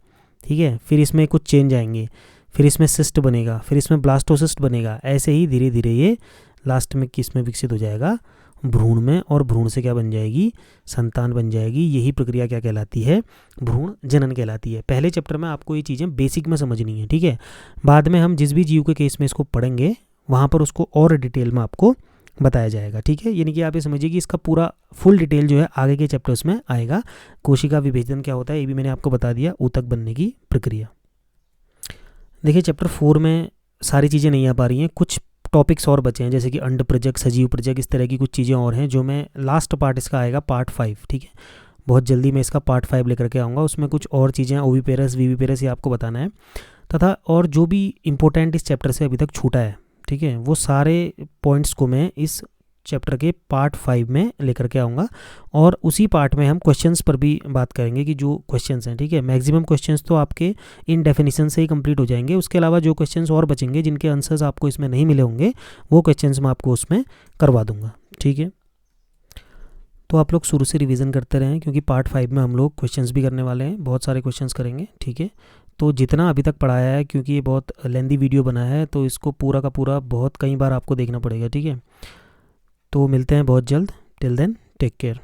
ठीक है। फिर इसमें कुछ चेंज आएंगे, फिर इसमें सिस्ट बनेगा, फिर इसमें ब्लास्टोसिस्ट बनेगा। ऐसे ही धीरे धीरे ये लास्ट में किस में विकसित हो जाएगा, भ्रूण में, और भ्रूण से क्या बन जाएगी, संतान बन जाएगी। यही प्रक्रिया क्या कहलाती है, भ्रूण जनन कहलाती है। पहले चैप्टर में आपको ये चीज़ें बेसिक में समझनी है, ठीक है। बाद में हम जिस भी जीव के केस में इसको पढ़ेंगे वहाँ पर उसको और डिटेल में आपको बताया जाएगा, ठीक है। यानी कि आप ये समझिए कि इसका पूरा फुल डिटेल जो है आगे के चैप्टर्स में आएगा। कोशिका विभेदन क्या होता है ये भी मैंने आपको बता दिया, ऊतक बनने की प्रक्रिया। देखिए चैप्टर 4 में सारी चीज़ें नहीं आ पा रही हैं, कुछ टॉपिक्स और बचे हैं, जैसे कि अंड प्रजक, सजीव प्रजक, इस तरह की कुछ चीज़ें और हैं जो मैं लास्ट पार्ट इसका आएगा पार्ट 5, ठीक है। बहुत जल्दी मैं इसका पार्ट 5 लेकर के आऊँगा। उसमें कुछ और चीज़ें ओविपेरस वीविपेरस ये आपको बताना है, तथा और जो भी इम्पोर्टेंट इस चैप्टर से अभी तक छूटा है, ठीक है, वो सारे पॉइंट्स को मैं इस चैप्टर के पार्ट 5 में लेकर के आऊँगा। और उसी पार्ट में हम क्वेश्चंस पर भी बात करेंगे कि जो क्वेश्चंस हैं, ठीक है, मैक्सिमम क्वेश्चंस तो आपके इन डेफिनेशन से ही कंप्लीट हो जाएंगे। उसके अलावा जो क्वेश्चंस और बचेंगे जिनके आंसर्स आपको इसमें नहीं मिले होंगे वो क्वेश्चंस मैं आपको उसमें करवा दूंगा, ठीक है। तो आप लोग शुरू से रिवीजन करते रहें, क्योंकि पार्ट 5 में हम लोग क्वेश्चंस भी करने वाले हैं, बहुत सारे क्वेश्चंस करेंगे, ठीक है। तो जितना अभी तक पढ़ाया है, क्योंकि ये बहुत लेंदी वीडियो बनाया है तो इसको पूरा का पूरा बहुत कई बार आपको देखना पड़ेगा, ठीक है। तो मिलते हैं बहुत जल्द। Till then take care.